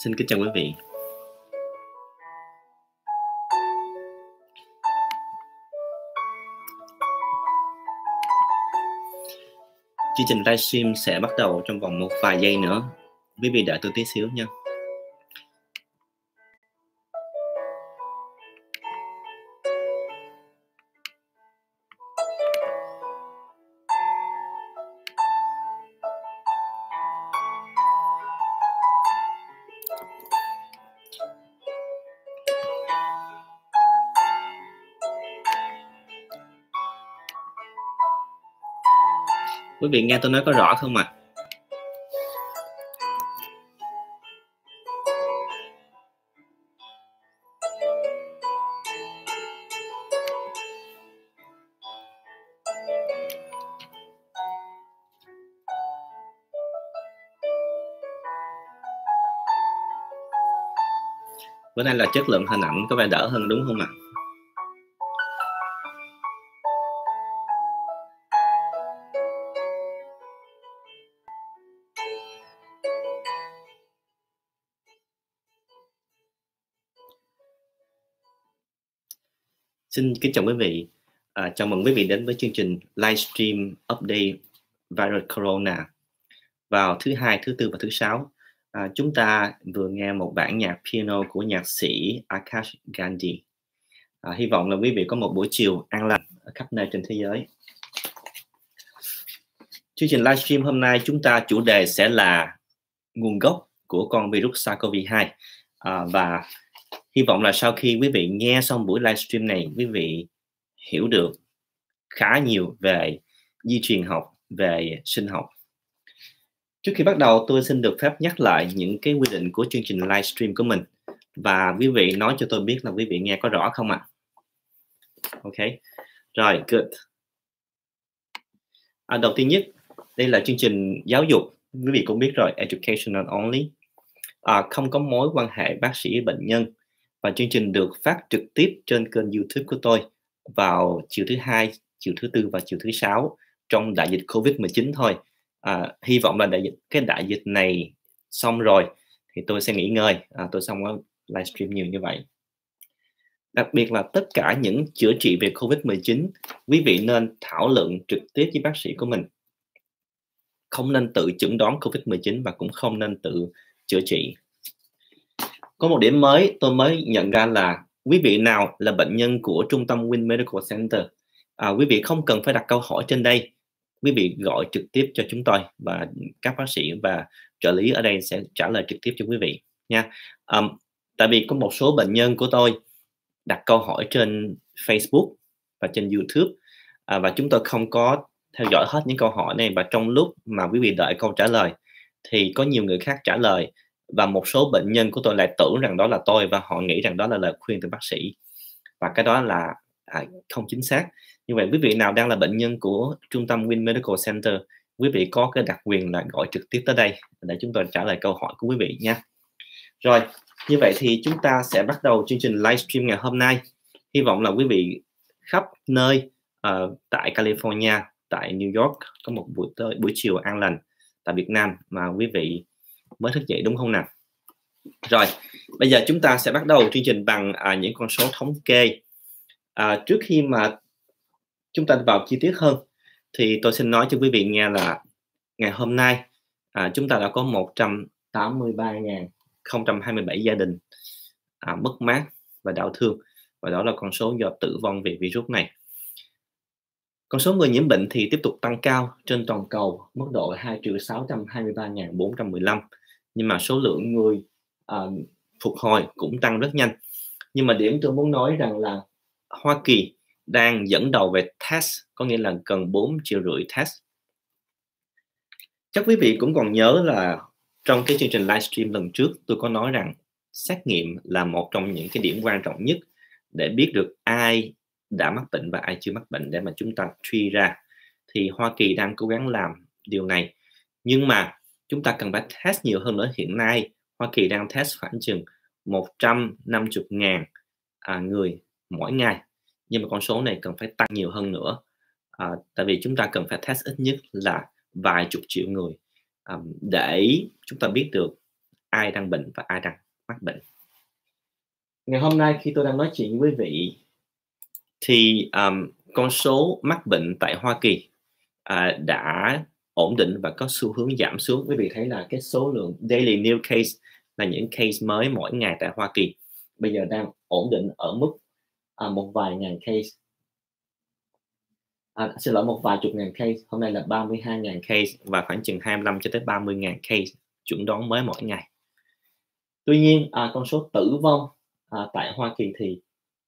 Xin kính chào quý vị. Chương trình livestream sẽ bắt đầu trong vòng một vài giây nữa. Quý vị đợi tôi tí xíu nha. Quý vị nghe tôi nói có rõ không ạ? Bữa nay là chất lượng hình ảnh có vẻ đỡ hơn đúng không ạ? Xin kính chào quý vị. Chào mừng quý vị đến với chương trình livestream update virus corona vào thứ Hai, thứ Tư và thứ Sáu. Chúng ta vừa nghe một bản nhạc piano của nhạc sĩ Akash Gandhi. Hy vọng là quý vị có một buổi chiều an lành ở khắp nơi trên thế giới. Chương trình livestream hôm nay chúng ta chủ đề sẽ là nguồn gốc của con virus SARS-CoV-2 và hy vọng là sau khi quý vị nghe xong buổi livestream này, quý vị hiểu được khá nhiều về di truyền học, về sinh học. Trước khi bắt đầu, tôi xin được phép nhắc lại những cái quy định của chương trình livestream của mình và quý vị nói cho tôi biết là quý vị nghe có rõ không ạ? Ok, rồi, good. Đầu tiên nhất, đây là chương trình giáo dục, quý vị cũng biết rồi, educational only, không có mối quan hệ bác sĩ bệnh nhân, và chương trình được phát trực tiếp trên kênh YouTube của tôi vào chiều thứ Hai, chiều thứ Tư và chiều thứ Sáu trong đại dịch Covid-19 thôi. Hy vọng là cái đại dịch này xong rồi thì tôi sẽ nghỉ ngơi, tôi xong có livestream nhiều như vậy. Đặc biệt là tất cả những chữa trị về Covid-19, quý vị nên thảo luận trực tiếp với bác sĩ của mình. Không nên tự chẩn đoán Covid-19 và cũng không nên tự chữa trị. Có một điểm mới tôi mới nhận ra là quý vị nào là bệnh nhân của trung tâm Win Medical Center, quý vị không cần phải đặt câu hỏi trên đây. Quý vị gọi trực tiếp cho chúng tôi và các bác sĩ và trợ lý ở đây sẽ trả lời trực tiếp cho quý vị nha. Tại vì có một số bệnh nhân của tôi đặt câu hỏi trên Facebook và trên YouTube và chúng tôi không có theo dõi hết những câu hỏi này, và trong lúc mà quý vị đợi câu trả lời thì có nhiều người khác trả lời và một số bệnh nhân của tôi lại tưởng rằng đó là tôi và họ nghĩ rằng đó là lời khuyên từ bác sĩ, và cái đó là không chính xác. Như vậy quý vị nào đang là bệnh nhân của trung tâm Win Medical Center, quý vị có cái đặc quyền là gọi trực tiếp tới đây để chúng tôi trả lời câu hỏi của quý vị nha. Rồi, như vậy thì chúng ta sẽ bắt đầu chương trình livestream ngày hôm nay. Hy vọng là quý vị khắp nơi tại California, tại New York có một buổi chiều an lành. Tại Việt Nam mà quý vị mới thức dậy đúng không nào? Rồi, bây giờ chúng ta sẽ bắt đầu chương trình bằng những con số thống kê. Trước khi mà chúng ta vào chi tiết hơn thì tôi xin nói cho quý vị nghe là ngày hôm nay chúng ta đã có 183.027 gia đình mất mát và đau thương, và đó là con số do tử vong vì virus này. Con số người nhiễm bệnh thì tiếp tục tăng cao trên toàn cầu, mức độ 2.623.415, nhưng mà số lượng người phục hồi cũng tăng rất nhanh. Nhưng mà điểm tôi muốn nói rằng là Hoa Kỳ đang dẫn đầu về test, có nghĩa là gần 4,5 triệu test. Chắc quý vị cũng còn nhớ là trong cái chương trình livestream lần trước tôi có nói rằng xét nghiệm là một trong những cái điểm quan trọng nhất để biết được ai đã mắc bệnh và ai chưa mắc bệnh để mà chúng ta truy ra. Thì Hoa Kỳ đang cố gắng làm điều này, nhưng mà chúng ta cần phải test nhiều hơn nữa. Hiện nay Hoa Kỳ đang test khoảng chừng 150.000 người mỗi ngày, nhưng mà con số này cần phải tăng nhiều hơn nữa, tại vì chúng ta cần phải test ít nhất là vài chục triệu người để chúng ta biết được ai đang bệnh và ai đang mắc bệnh. Ngày hôm nay khi tôi đang nói chuyện với quý vị thì con số mắc bệnh tại Hoa Kỳ đã ổn định và có xu hướng giảm xuống. Quý vị thấy là cái số lượng daily new case là những case mới mỗi ngày tại Hoa Kỳ bây giờ đang ổn định ở mức một vài ngàn case. Xin lỗi, một vài chục ngàn case. Hôm nay là 32.000 case và khoảng chừng 25 cho tới 30.000 case chuẩn đoán mới mỗi ngày. Tuy nhiên con số tử vong tại Hoa Kỳ thì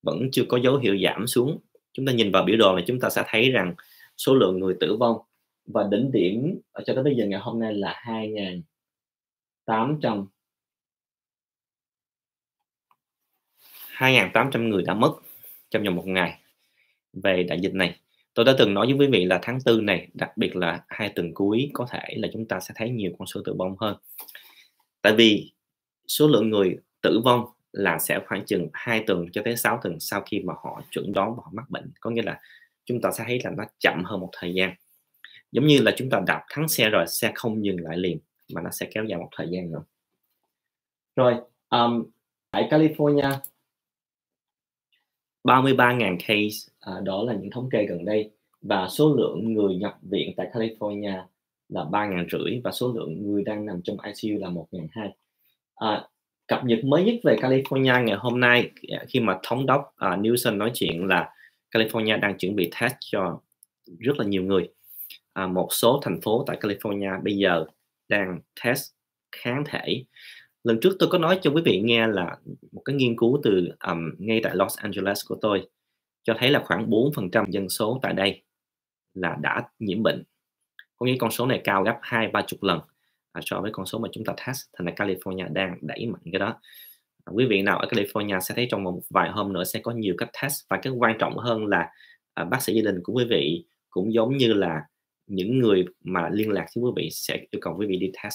vẫn chưa có dấu hiệu giảm xuống. Chúng ta nhìn vào biểu đồ này chúng ta sẽ thấy rằng số lượng người tử vong và đỉnh điểm cho tới bây giờ ngày hôm nay là 2.800 người đã mất trong vòng một ngày về đại dịch này. Tôi đã từng nói với quý vị là tháng 4 này, đặc biệt là 2 tuần cuối, có thể là chúng ta sẽ thấy nhiều con số tử vong hơn. Tại vì số lượng người tử vong là sẽ khoảng chừng 2 tuần cho tới 6 tuần sau khi mà họ chẩn đoán và họ mắc bệnh. Có nghĩa là chúng ta sẽ thấy là nó chậm hơn một thời gian. Giống như là chúng ta đạp thắng xe rồi, xe không dừng lại liền mà nó sẽ kéo dài một thời gian nữa. Rồi, tại California 33.000 case, đó là những thống kê gần đây, và số lượng người nhập viện tại California là 3.500 và số lượng người đang nằm trong ICU là 1.200. Cập nhật mới nhất về California ngày hôm nay khi mà thống đốc Newsom nói chuyện là California đang chuẩn bị test cho rất là nhiều người. Một số thành phố tại California bây giờ đang test kháng thể. Lần trước tôi có nói cho quý vị nghe là một cái nghiên cứu từ ngay tại Los Angeles của tôi cho thấy là khoảng 4% dân số tại đây là đã nhiễm bệnh. Có nghĩa con số này cao gấp 20-30 lần so với con số mà chúng ta test. Thành ra California đang đẩy mạnh cái đó. Quý vị nào ở California sẽ thấy trong một vài hôm nữa sẽ có nhiều cách test, và cái quan trọng hơn là bác sĩ gia đình của quý vị cũng giống như là những người mà liên lạc với quý vị sẽ yêu cầu quý vị đi test.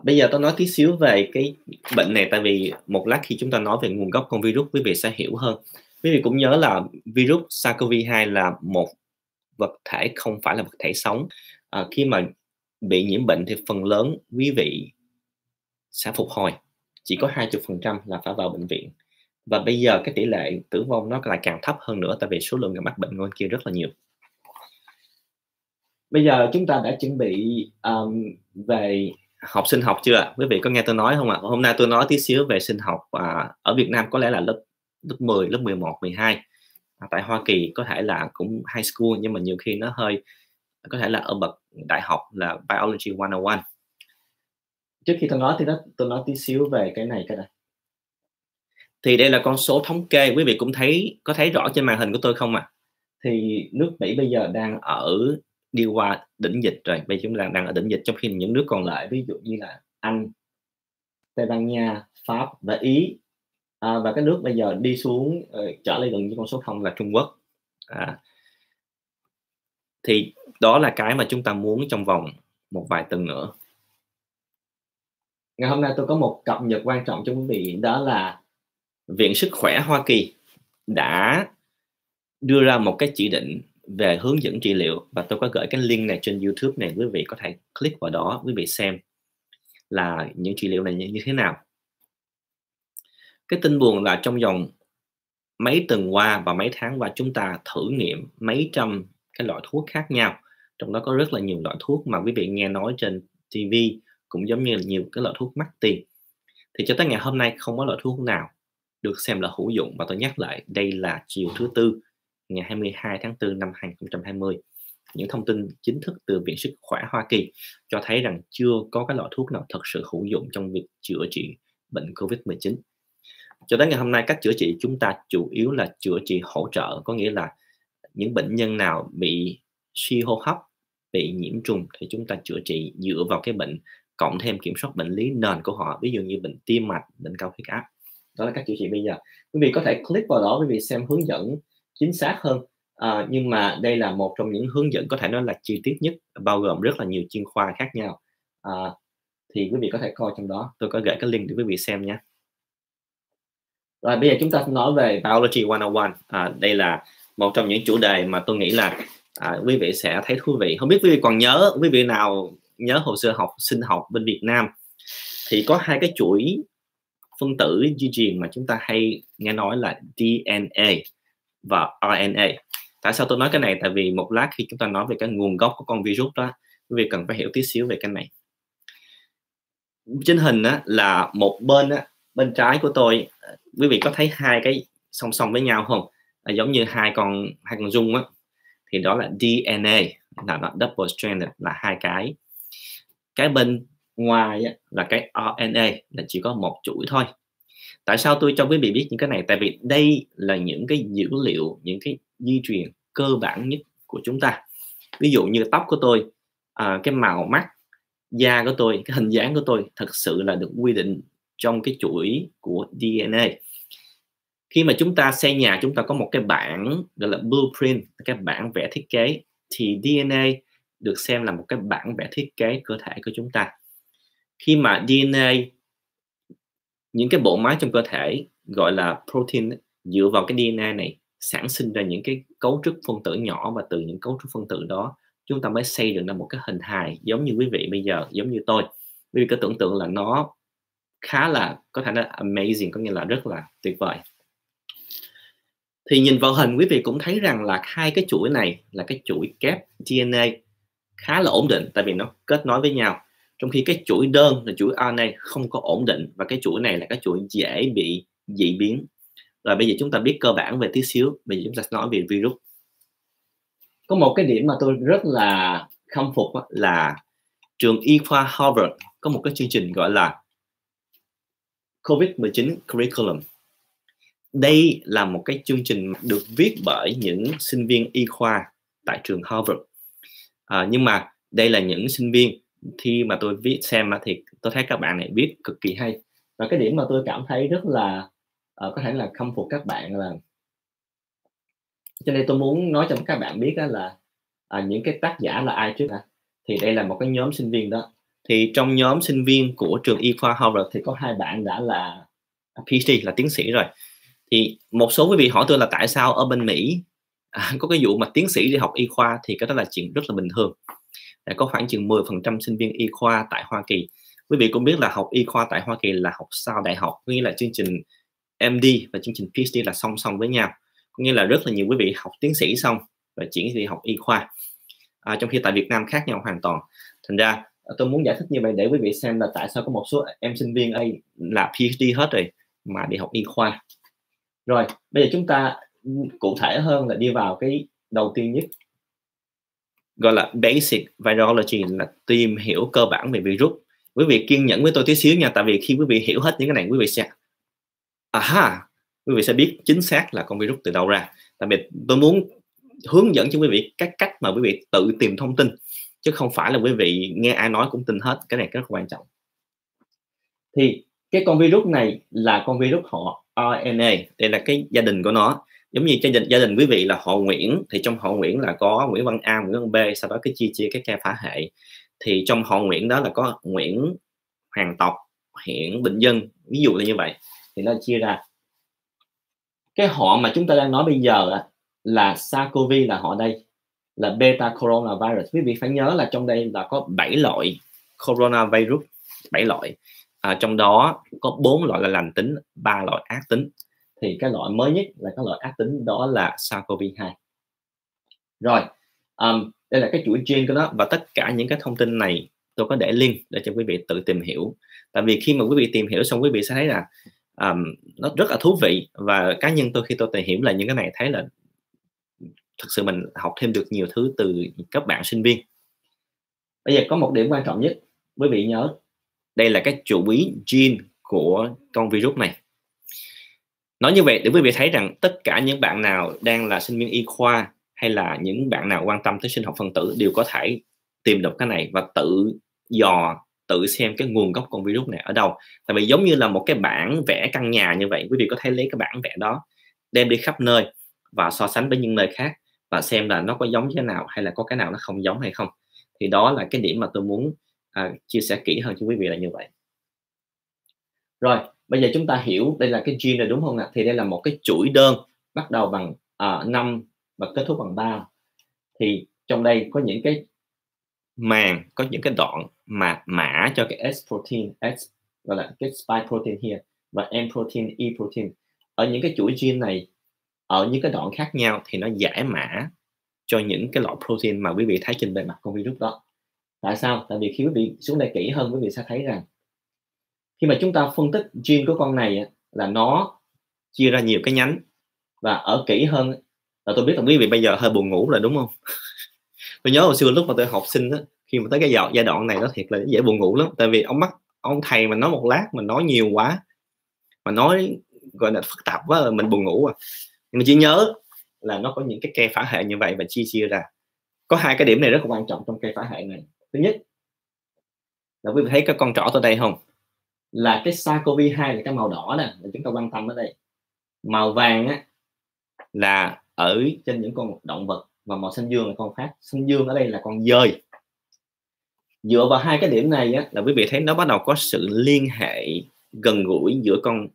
Bây giờ tôi nói tí xíu về cái bệnh này, tại vì một lát khi chúng ta nói về nguồn gốc con virus quý vị sẽ hiểu hơn. Quý vị cũng nhớ là virus SARS-CoV-2 là một vật thể, không phải là vật thể sống. Khi mà bị nhiễm bệnh thì phần lớn quý vị sẽ phục hồi, chỉ có 20% là phải vào bệnh viện. Và bây giờ cái tỷ lệ tử vong nó lại càng thấp hơn nữa, tại vì số lượng người mắc bệnh ngoài kia rất là nhiều. Bây giờ chúng ta đã chuẩn bị về học sinh học chưa? Quý vị có nghe tôi nói không ạ? Hôm nay tôi nói tí xíu về sinh học ở Việt Nam có lẽ là lớp 10, lớp 11, 12. Tại Hoa Kỳ có thể là cũng high school, nhưng mà nhiều khi nó hơi có thể là ở bậc đại học là Biology 101. Trước khi tôi nói thì tôi nói tí xíu về cái này. Thì đây là con số thống kê, quý vị cũng có thấy rõ trên màn hình của tôi không ạ? Thì nước Mỹ bây giờ đang đi qua đỉnh dịch rồi, bây giờ chúng ta đang ở đỉnh dịch, trong khi những nước còn lại ví dụ như là Anh, Tây Ban Nha, Pháp và Ý, và cái nước bây giờ đi xuống trở lại gần như con số 0 là Trung Quốc. Thì đó là cái mà chúng ta muốn trong vòng một vài tuần nữa. Ngày hôm nay tôi có một cập nhật quan trọng cho quý vị, đó là Viện Sức khỏe Hoa Kỳ đã đưa ra một cái chỉ định về hướng dẫn trị liệu, và tôi có gửi cái link này trên YouTube này, quý vị có thể click vào đó, quý vị xem là những trị liệu này như thế nào. Cái tin buồn là trong vòng mấy tuần qua và mấy tháng qua chúng ta thử nghiệm mấy trăm cái loại thuốc khác nhau, trong đó có rất là nhiều loại thuốc mà quý vị nghe nói trên TV, cũng giống như là nhiều cái loại thuốc mắc tiền. Thì cho tới ngày hôm nay không có loại thuốc nào được xem là hữu dụng, và tôi nhắc lại đây là chiều thứ Tư ngày 22 tháng 4 năm 2020. Những thông tin chính thức từ Viện Sức khỏe Hoa Kỳ cho thấy rằng chưa có cái loại thuốc nào thật sự hữu dụng trong việc chữa trị bệnh COVID-19. Cho đến ngày hôm nay, cách chữa trị chúng ta chủ yếu là chữa trị hỗ trợ, có nghĩa là những bệnh nhân nào bị suy hô hấp, bị nhiễm trùng thì chúng ta chữa trị dựa vào cái bệnh, cộng thêm kiểm soát bệnh lý nền của họ, ví dụ như bệnh tim mạch, bệnh cao huyết áp. Đó là cách chữa trị bây giờ. Quý vị có thể click vào đó, quý vị xem hướng dẫn chính xác hơn. Nhưng mà đây là một trong những hướng dẫn có thể nói là chi tiết nhất, bao gồm rất là nhiều chuyên khoa khác nhau. Thì quý vị có thể coi trong đó, tôi có gửi cái link để quý vị xem nhé. Rồi bây giờ chúng ta nói về Biology 101. Đây là một trong những chủ đề mà tôi nghĩ là quý vị sẽ thấy thú vị. Không biết quý vị còn nhớ, quý vị nào nhớ hồ sơ sinh học bên Việt Nam thì có hai cái chuỗi phân tử di truyền mà chúng ta hay nghe nói là DNA và RNA. Tại sao tôi nói cái này? Tại vì một lát khi chúng ta nói về cái nguồn gốc của con virus đó, quý vị cần phải hiểu tí xíu về cái này. Trên hình á, là một bên á, bên trái của tôi, quý vị có thấy hai cái song song với nhau không? Giống như hai con dung á, thì đó là DNA, là double stranded, là hai cái. Cái bên ngoài á, là cái RNA, là chỉ có một chuỗi thôi. Tại sao tôi cho quý vị biết những cái này? Tại vì đây là những cái dữ liệu, những cái di truyền cơ bản nhất của chúng ta. Ví dụ như tóc của tôi, cái màu mắt, da của tôi, cái hình dáng của tôi thật sự là được quy định trong cái chuỗi của DNA. Khi mà chúng ta xây nhà, chúng ta có một cái bản gọi là blueprint, cái bản vẽ thiết kế, thì DNA được xem là một cái bản vẽ thiết kế cơ thể của chúng ta. Khi mà DNA, những cái bộ máy trong cơ thể gọi là protein, dựa vào cái DNA này sản sinh ra những cái cấu trúc phân tử nhỏ, và từ những cấu trúc phân tử đó chúng ta mới xây dựng ra một cái hình hài giống như quý vị bây giờ, giống như tôi. Quý vị cứ tưởng tượng là nó khá là, có thể là amazing, có nghĩa là rất là tuyệt vời. Thì nhìn vào hình, quý vị cũng thấy rằng là hai cái chuỗi này là cái chuỗi kép DNA khá là ổn định, tại vì nó kết nối với nhau. Trong khi cái chuỗi đơn là chuỗi RNA không có ổn định, và cái chuỗi này là cái chuỗi dễ bị dị biến. Rồi bây giờ chúng ta biết cơ bản về tí xíu, bây giờ chúng ta nói về virus. Có một cái điểm mà tôi rất là khâm phục là trường y khoa Harvard có một cái chương trình gọi là COVID-19 Curriculum. Đây là một cái chương trình được viết bởi những sinh viên y khoa tại trường Harvard. Nhưng mà đây là những sinh viên, khi mà tôi viết xem thì tôi thấy các bạn này viết cực kỳ hay. Và cái điểm mà tôi cảm thấy rất là có thể là khâm phục các bạn là, cho nên tôi muốn nói cho các bạn biết là những cái tác giả là ai trước ạ. Thì đây là một cái nhóm sinh viên đó. Thì trong nhóm sinh viên của trường y khoa Harvard thì có hai bạn đã là PhD, là tiến sĩ rồi. Thì một số quý vị hỏi tôi là tại sao ở bên Mỹ có cái vụ mà tiến sĩ đi học y khoa, thì cái đó là chuyện rất là bình thường. Có khoảng chừng 10% sinh viên y khoa tại Hoa Kỳ. Quý vị cũng biết là học y khoa tại Hoa Kỳ là học sau đại học, có nghĩa là chương trình MD và chương trình PhD là song song với nhau. Có nghĩa là rất là nhiều quý vị học tiến sĩ xong và chuyển đi học y khoa. Trong khi tại Việt Nam khác nhau hoàn toàn. Thành ra tôi muốn giải thích như vậy để quý vị xem là tại sao có một số em sinh viên ấy là PhD hết rồi mà đi học y khoa. Rồi, bây giờ chúng ta cụ thể hơn là đi vào cái đầu tiên nhất, gọi là basic virology, là tìm hiểu cơ bản về virus. Quý vị kiên nhẫn với tôi tí xíu nha, tại vì khi quý vị hiểu hết những cái này, quý vị sẽ quý vị sẽ biết chính xác là con virus từ đâu ra. Tại vì tôi muốn hướng dẫn cho quý vị các cách mà quý vị tự tìm thông tin, chứ không phải là quý vị nghe ai nói cũng tin hết. Cái này rất quan trọng. Thì cái con virus này là con virus họ RNA, đây là cái gia đình của nó. Giống như gia đình quý vị là họ Nguyễn, thì trong họ Nguyễn là có Nguyễn Văn A, Nguyễn Văn B, sau đó cái chia cái cây phá hệ. Thì trong họ Nguyễn đó là có Nguyễn Hoàng Tộc, Hiển Bình Dân, ví dụ là như vậy. Thì nó chia ra. Cái họ mà chúng ta đang nói bây giờ là SARS-CoV, là họ đây, là beta coronavirus. Quý vị phải nhớ là trong đây là có 7 loại coronavirus, 7 loại. Trong đó có 4 loại là lành tính, 3 loại ác tính. Thì cái loại mới nhất là cái loại ác tính, đó là SARS-CoV-2. Rồi, đây là cái chuỗi gene của nó, và tất cả những cái thông tin này tôi có để link để cho quý vị tự tìm hiểu. Tại vì khi mà quý vị tìm hiểu xong, quý vị sẽ thấy là nó rất là thú vị, và cá nhân tôi khi tôi tìm hiểu là những cái này thấy là thực sự mình học thêm được nhiều thứ từ các bạn sinh viên. Bây giờ có một điểm quan trọng nhất, quý vị nhớ, đây là cái chuỗi gene của con virus này. Nói như vậy để quý vị thấy rằng tất cả những bạn nào đang là sinh viên y khoa, hay là những bạn nào quan tâm tới sinh học phân tử, đều có thể tìm được cái này và tự xem cái nguồn gốc con virus này ở đâu. Tại vì giống như là một cái bản vẽ căn nhà như vậy, quý vị có thể lấy cái bản vẽ đó đem đi khắp nơi và so sánh với những nơi khác, và xem là nó có giống cái nào, hay là có cái nào nó không giống hay không. Thì đó là cái điểm mà tôi muốn chia sẻ kỹ hơn cho quý vị là như vậy. Rồi, bây giờ chúng ta hiểu đây là cái gene này, đúng không ạ? Thì đây là một cái chuỗi đơn bắt đầu bằng 5 và kết thúc bằng 3. Thì trong đây có những cái màng có những cái đoạn mà mã cho cái S protein, S gọi là cái spike protein here và M protein, E protein. Ở những cái chuỗi gene này, ở những cái đoạn khác nhau thì nó giải mã cho những cái loại protein mà quý vị thấy trên bề mặt con virus đó. Tại sao? Tại vì khi quý vị xuống đây kỹ hơn, quý vị sẽ thấy rằng khi mà chúng ta phân tích gene của con này là nó chia ra nhiều cái nhánh, và ở kỹ hơn là tôi biết là quý vị bây giờ hơi buồn ngủ rồi đúng không? Tôi nhớ hồi xưa lúc mà tôi học sinh khi mà tới cái giai đoạn này nó thiệt là dễ buồn ngủ lắm, tại vì ông thầy mà nói một lát mà nói nhiều quá, mà nói gọi là phức tạp quá là mình buồn ngủ à. Nhưng mà chỉ nhớ là nó có những cái cây phản hệ như vậy và chia ra. Có hai cái điểm này rất là quan trọng trong cây phản hệ này. Thứ nhất là quý vị thấy cái con trỏ ở đây không? Là cái SARS-CoV-2 là cái màu đỏ nè, là chúng ta quan tâm ở đây. Màu vàng là ở trên những con động vật, và màu xanh dương là con khác. Xanh dương ở đây là con dơi. Dựa vào hai cái điểm này là quý vị thấy nó bắt đầu có sự liên hệ gần gũi giữa con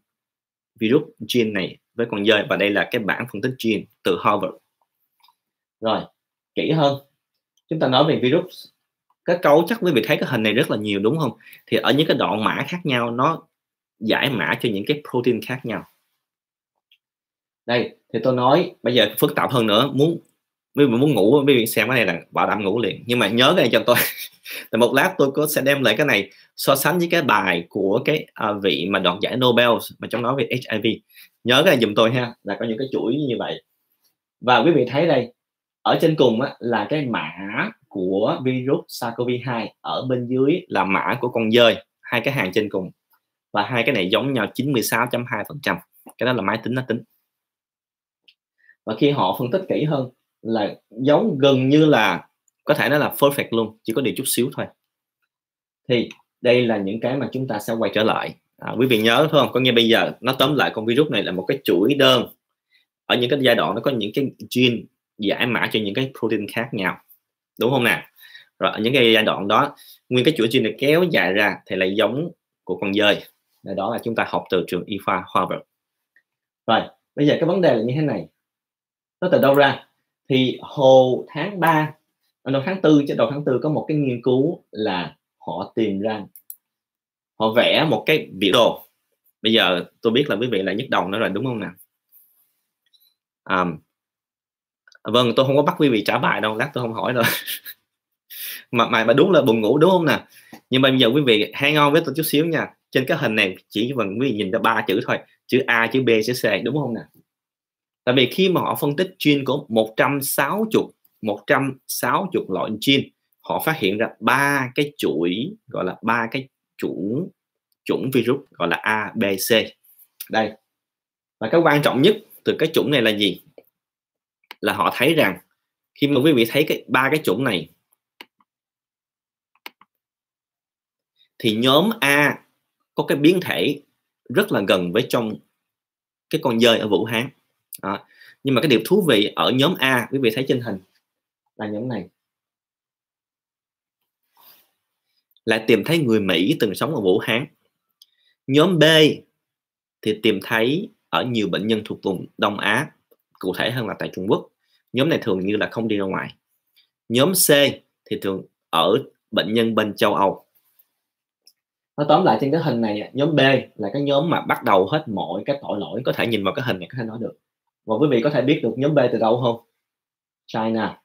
virus gene này với con dơi, và đây là cái bảng phân tích gene từ Harvard. Rồi, kỹ hơn, chúng ta nói về virus. Cái cấu chắc quý vị thấy cái hình này rất là nhiều đúng không? Thì ở những cái đoạn mã khác nhau nó giải mã cho những cái protein khác nhau. Đây, thì tôi nói bây giờ phức tạp hơn nữa, quý vị muốn ngủ, quý vị xem cái này là bảo đảm ngủ liền. Nhưng mà nhớ cái này cho tôi. Tại một lát tôi sẽ đem lại cái này so sánh với cái bài của cái vị mà đoạt giải Nobel mà trong nói về HIV. Nhớ cái này giùm tôi ha, là có những cái chuỗi như vậy. Và quý vị thấy đây, ở trên cùng là cái mã của virus SARS-CoV-2, ở bên dưới là mã của con dơi, hai cái hàng trên cùng, và hai cái này giống nhau 96.2%. Cái đó là máy tính nó tính. Và khi họ phân tích kỹ hơn là giống gần như là có thể nói là perfect luôn, chỉ có điều chút xíu thôi. Thì đây là những cái mà chúng ta sẽ quay trở lại. Quý vị nhớ phải không? Có nghĩa bây giờ nó tóm lại con virus này là một cái chuỗi đơn. Ở những cái giai đoạn nó có những cái gene giải mã cho những cái protein khác nhau, đúng không nào? Rồi ở những cái giai đoạn đó, nguyên cái chuỗi gene này kéo dài ra thì lại giống của con dơi. Đó là chúng ta học từ trường y khoa Harvard. Rồi bây giờ cái vấn đề là như thế này, nó từ đâu ra? Thì hồi tháng 3, đầu tháng 4 chứ đầu tháng 4 có một cái nghiên cứu là họ tìm ra, họ vẽ một cái biểu đồ. Bây giờ tôi biết là quý vị lại nhức đầu nữa rồi đúng không nào? Vâng, tôi không có bắt quý vị trả bài đâu, lát tôi không hỏi đâu. mà đúng là buồn ngủ đúng không nào? Nhưng mà bây giờ quý vị hang on với tôi chút xíu nha. Trên cái hình này chỉ cần quý vị nhìn ra 3 chữ thôi, chữ A, chữ B, chữ C, đúng không nào? Tại vì khi mà họ phân tích gene của 160 loại gene, họ phát hiện ra 3 cái chuỗi, gọi là 3 cái chủng virus gọi là A, B, C. Đây. Và cái quan trọng nhất từ cái chủng này là gì? Là họ thấy rằng khi mà quý vị thấy 3 cái chủng này thì nhóm A có cái biến thể rất là gần với trong cái con dơi ở Vũ Hán. Nhưng mà cái điều thú vị ở nhóm A, quý vị thấy trên hình là nhóm này lại tìm thấy người Mỹ từng sống ở Vũ Hán. Nhóm B thì tìm thấy ở nhiều bệnh nhân thuộc vùng Đông Á, cụ thể hơn là tại Trung Quốc. Nhóm này thường như là không đi ra ngoài. Nhóm C thì thường ở bệnh nhân bên châu Âu. Nó tóm lại trên cái hình này, nhóm B là cái nhóm mà bắt đầu hết mọi cái tội lỗi, có thể nhìn vào cái hình này có thể nói được. Và quý vị có thể biết được nhóm B từ đâu không? China,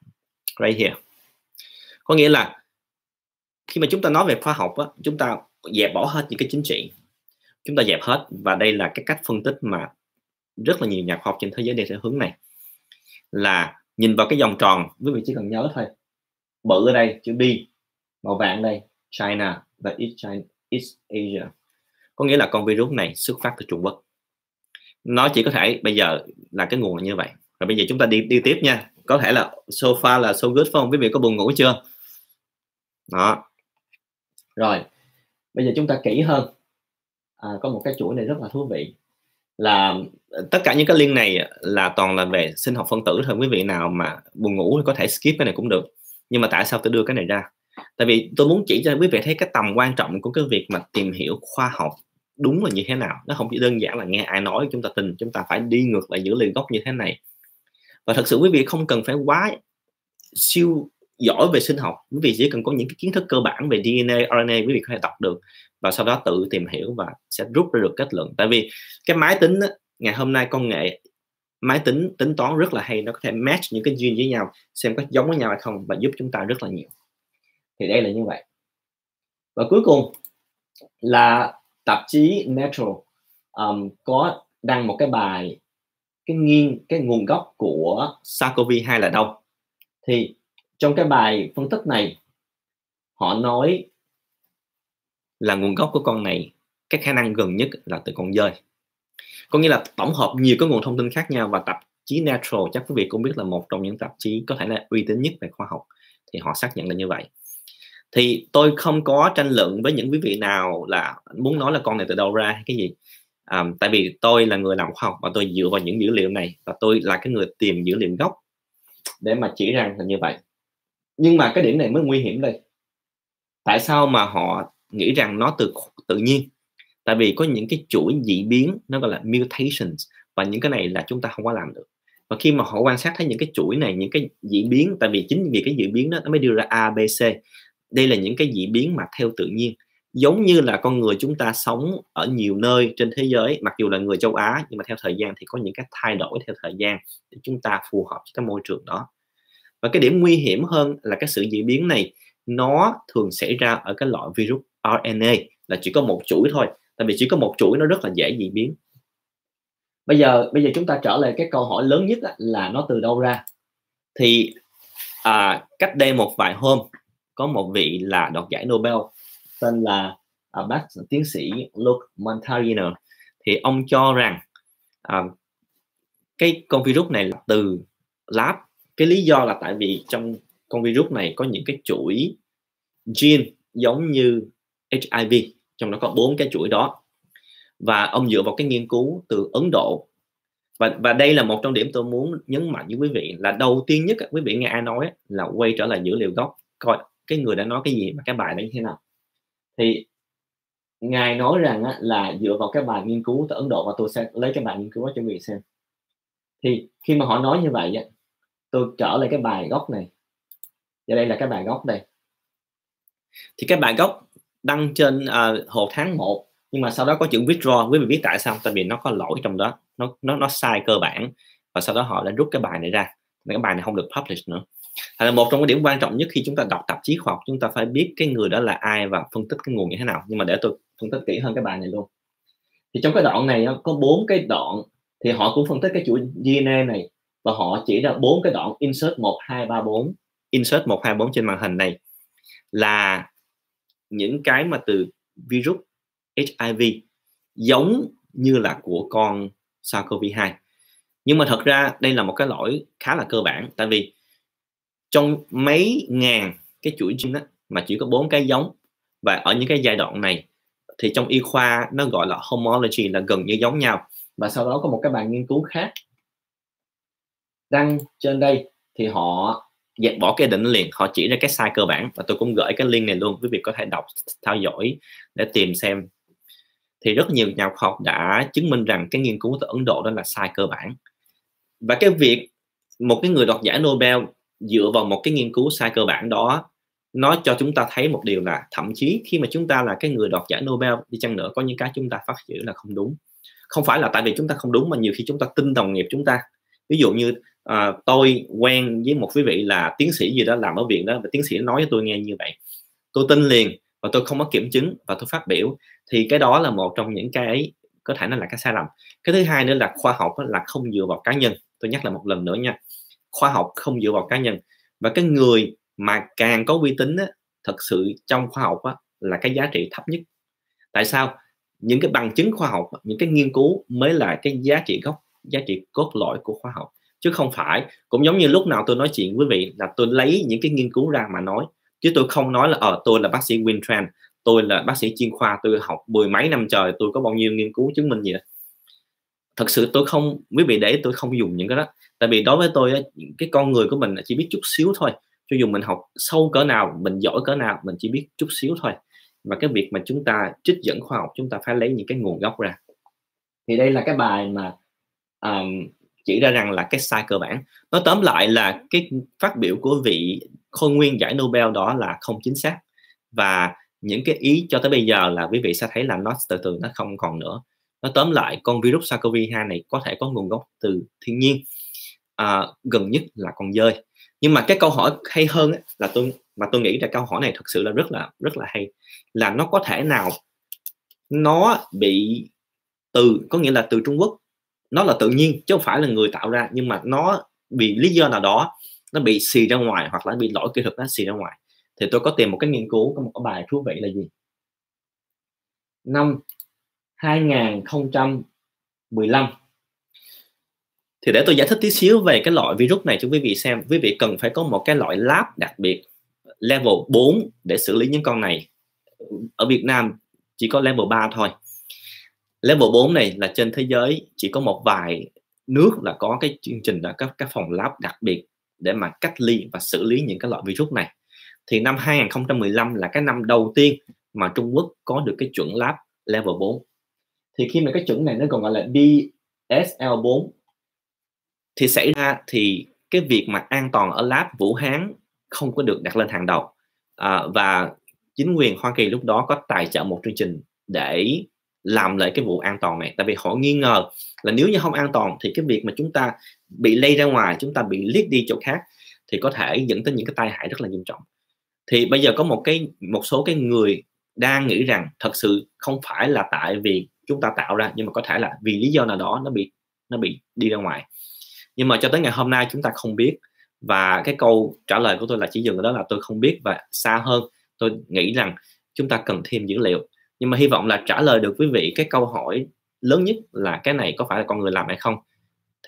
right here. Có nghĩa là khi mà chúng ta nói về khoa học chúng ta dẹp bỏ hết những cái chính trị, chúng ta dẹp hết, và đây là cái cách phân tích mà rất là nhiều nhà khoa học trên thế giới đi theo hướng này, là nhìn vào cái vòng tròn, quý vị chỉ cần nhớ thôi, bự ở đây chữ B, màu vàng đây China và East Asia, có nghĩa là con virus này xuất phát từ Trung Quốc. Nó chỉ có thể bây giờ là cái nguồn là như vậy. Rồi bây giờ chúng ta đi tiếp nha. Có thể là so far là so good phải không? Quý vị có buồn ngủ chưa? Đó. Rồi bây giờ chúng ta kỹ hơn. Có một cái chuỗi này rất là thú vị, là tất cả những cái link này là toàn là về sinh học phân tử thôi. Quý vị nào mà buồn ngủ thì có thể skip cái này cũng được. Nhưng mà tại sao tôi đưa cái này ra? Tại vì tôi muốn chỉ cho quý vị thấy cái tầm quan trọng của cái việc mà tìm hiểu khoa học đúng là như thế nào. Nó không chỉ đơn giản là nghe ai nói chúng ta tin, chúng ta phải đi ngược lại dữ liệu gốc như thế này. Và thật sự quý vị không cần phải quá siêu giỏi về sinh học, quý vị chỉ cần có những cái kiến thức cơ bản về DNA, RNA, quý vị có thể đọc được và sau đó tự tìm hiểu và sẽ rút ra được kết luận. Tại vì cái máy tính á, ngày hôm nay công nghệ máy tính tính toán rất là hay, nó có thể match những cái gene với nhau xem có giống với nhau hay không và giúp chúng ta rất là nhiều. Thì đây là như vậy. Và cuối cùng là tạp chí Nature có đăng một cái bài cái nguồn gốc của SARS-CoV-2 là đâu. Thì trong cái bài phân tích này họ nói là nguồn gốc của con này cái khả năng gần nhất là từ con dơi. Có nghĩa là tổng hợp nhiều cái nguồn thông tin khác nhau, và tạp chí Nature chắc quý vị cũng biết là một trong những tạp chí có thể là uy tín nhất về khoa học, thì họ xác nhận là như vậy. Thì tôi không có tranh luận với những quý vị nào là muốn nói là con này từ đâu ra hay cái gì. Tại vì tôi là người làm khoa học và tôi dựa vào những dữ liệu này, và tôi là cái người tìm dữ liệu gốc để mà chỉ rằng là như vậy. Nhưng mà cái điểm này mới nguy hiểm đây. Tại sao mà họ nghĩ rằng nó từ tự nhiên? Tại vì có những cái chuỗi dị biến nó gọi là mutations, và những cái này là chúng ta không có làm được. Và khi mà họ quan sát thấy những cái chuỗi này, những cái dị biến, tại vì chính vì cái dị biến đó nó mới đưa ra A, B, C. Đây là những cái dị biến mà theo tự nhiên. Giống như là con người chúng ta sống ở nhiều nơi trên thế giới, mặc dù là người châu Á, nhưng mà theo thời gian thì có những cái thay đổi theo thời gian để chúng ta phù hợp với cái môi trường đó. Và cái điểm nguy hiểm hơn là cái sự dị biến này nó thường xảy ra ở cái loại virus RNA, là chỉ có một chuỗi thôi. Tại vì chỉ có một chuỗi nó rất là dễ dị biến. Bây giờ chúng ta trở lại cái câu hỏi lớn nhất là nó từ đâu ra. Thì cách đây một vài hôm có một vị là đoạt giải Nobel tên là bác tiến sĩ Luc Montagnier, thì ông cho rằng cái con virus này là từ lab. Cái lý do là tại vì trong con virus này có những cái chuỗi gene giống như HIV, trong đó có 4 cái chuỗi đó, và ông dựa vào cái nghiên cứu từ Ấn Độ. Và đây là một trong điểm tôi muốn nhấn mạnh với quý vị, là đầu tiên nhất quý vị nghe ai nói là quay trở lại dữ liệu gốc, coi cái người đã nói cái gì và cái bài đó như thế nào. Thì ngài nói rằng là dựa vào cái bài nghiên cứu từ Ấn Độ, và tôi sẽ lấy cái bài nghiên cứu đó cho quý vị xem. Thì khi mà họ nói như vậy, tôi trở lại cái bài gốc này, và đây là cái bài gốc đây. Thì cái bài gốc đăng trên hồi tháng 1, nhưng mà sau đó có chữ withdraw. Quý vị biết tại sao? Tại vì nó có lỗi trong đó, nó sai cơ bản, và sau đó họ đã rút cái bài này ra, cái bài này không được publish nữa. Là một trong cái điểm quan trọng nhất khi chúng ta đọc tạp chí khoa học, chúng ta phải biết cái người đó là ai và phân tích cái nguồn như thế nào. Nhưng mà để tôi phân tích kỹ hơn cái bài này luôn. Thì trong cái đoạn này có 4 cái đoạn, thì họ cũng phân tích cái chuỗi DNA này, và họ chỉ ra 4 cái đoạn insert 1, 2, 3, 4. Insert 1, 2, 4 trên màn hình này là những cái mà từ virus HIV giống như là của con SARS-CoV-2. Nhưng mà thật ra đây là một cái lỗi khá là cơ bản, tại vì trong mấy ngàn cái chuỗi gene mà chỉ có 4 cái giống, và ở những cái giai đoạn này thì trong y khoa nó gọi là homology, là gần như giống nhau. Và sau đó có một cái bài nghiên cứu khác đăng trên đây, thì họ dẹp bỏ cái định liền, họ chỉ ra cái sai cơ bản, và tôi cũng gửi cái link này luôn, quý vị có thể đọc, theo dõi để tìm xem. Thì rất nhiều nhà khoa học đã chứng minh rằng cái nghiên cứu từ Ấn Độ đó là sai cơ bản. Và cái việc một cái người đoạt giải Nobel dựa vào một cái nghiên cứu sai cơ bản đó, nó cho chúng ta thấy một điều là thậm chí khi mà chúng ta là cái người đoạt giải Nobel đi chăng nữa, có những cái chúng ta phát triển là không đúng. Không phải là tại vì chúng ta không đúng, mà nhiều khi chúng ta tin đồng nghiệp chúng ta. Ví dụ như tôi quen với một quý vị là tiến sĩ gì đó làm ở viện đó, và tiến sĩ nói cho tôi nghe như vậy, tôi tin liền và tôi không có kiểm chứng và tôi phát biểu. Thì cái đó là một trong những cái có thể nó là cái sai lầm. Cái thứ hai nữa là khoa học là không dựa vào cá nhân. Tôi nhắc lại một lần nữa nha, khoa học không dựa vào cá nhân. Và cái người mà càng có uy tín thật sự trong khoa học là cái giá trị thấp nhất. Tại sao? Những cái bằng chứng khoa học, những cái nghiên cứu mới là cái giá trị gốc, giá trị cốt lõi của khoa học, chứ không phải cũng giống như lúc nào tôi nói chuyện với quý vị là tôi lấy những cái nghiên cứu ra mà nói, chứ tôi không nói là tôi là bác sĩ Win Tran, tôi là bác sĩ chuyên khoa, tôi học 10 mấy năm trời, tôi có bao nhiêu nghiên cứu chứng minh gì đó. Thật sự tôi không, quý vị để tôi không dùng những cái đó. Tại vì đối với tôi cái con người của mình chỉ biết chút xíu thôi, cho dù mình học sâu cỡ nào, mình giỏi cỡ nào, mình chỉ biết chút xíu thôi. Và cái việc mà chúng ta trích dẫn khoa học, chúng ta phải lấy những cái nguồn gốc ra. Thì đây là cái bài mà chỉ ra rằng là cái sai cơ bản. Nói tóm lại là cái phát biểu của vị khôi nguyên giải Nobel đó là không chính xác, và những cái ý cho tới bây giờ là quý vị sẽ thấy là nó từ từ nó không còn nữa. Nói tóm lại, con virus SARS-CoV-2 này có thể có nguồn gốc từ thiên nhiên, gần nhất là con dơi. Nhưng mà cái câu hỏi hay hơn là tôi nghĩ là câu hỏi này thật sự là rất là hay, là nó có thể nào nó bị có nghĩa là từ Trung Quốc, nó là tự nhiên chứ không phải là người tạo ra, nhưng mà nó vì lý do nào đó nó bị xì ra ngoài, hoặc là bị lỗi kỹ thuật nó xì ra ngoài. Thì tôi có tìm một cái nghiên cứu, có một cái bài thú vị là gì, năm 2015. Thì để tôi giải thích tí xíu về cái loại virus này cho quý vị xem. Quý vị cần phải có một cái loại lab đặc biệt level 4 để xử lý những con này. Ở Việt Nam chỉ có level 3 thôi. Level 4 này là trên thế giới chỉ có một vài nước là có cái chương trình là các phòng lab đặc biệt để mà cách ly và xử lý những cái loại virus này. Thì năm 2015 là cái năm đầu tiên mà Trung Quốc có được cái chuẩn lab level 4. Thì khi mà cái chuẩn này nó còn gọi là DSL4 thì xảy ra thì cái việc mà an toàn ở lab Vũ Hán không có được đặt lên hàng đầu, và chính quyền Hoa Kỳ lúc đó có tài trợ một chương trình để làm lại cái vụ an toàn này, tại vì họ nghi ngờ là nếu như không an toàn thì cái việc mà chúng ta bị lây ra ngoài, chúng ta bị liếc đi chỗ khác thì có thể dẫn tới những cái tai hại rất là nghiêm trọng. Thì bây giờ có một số cái người đang nghĩ rằng thật sự không phải là tại vì chúng ta tạo ra, nhưng mà có thể là vì lý do nào đó nó bị đi ra ngoài. Nhưng mà cho tới ngày hôm nay chúng ta không biết, và cái câu trả lời của tôi là chỉ dừng ở đó là tôi không biết, và xa hơn tôi nghĩ rằng chúng ta cần thêm dữ liệu. Nhưng mà hy vọng là trả lời được quý vị cái câu hỏi lớn nhất là cái này có phải là con người làm hay không,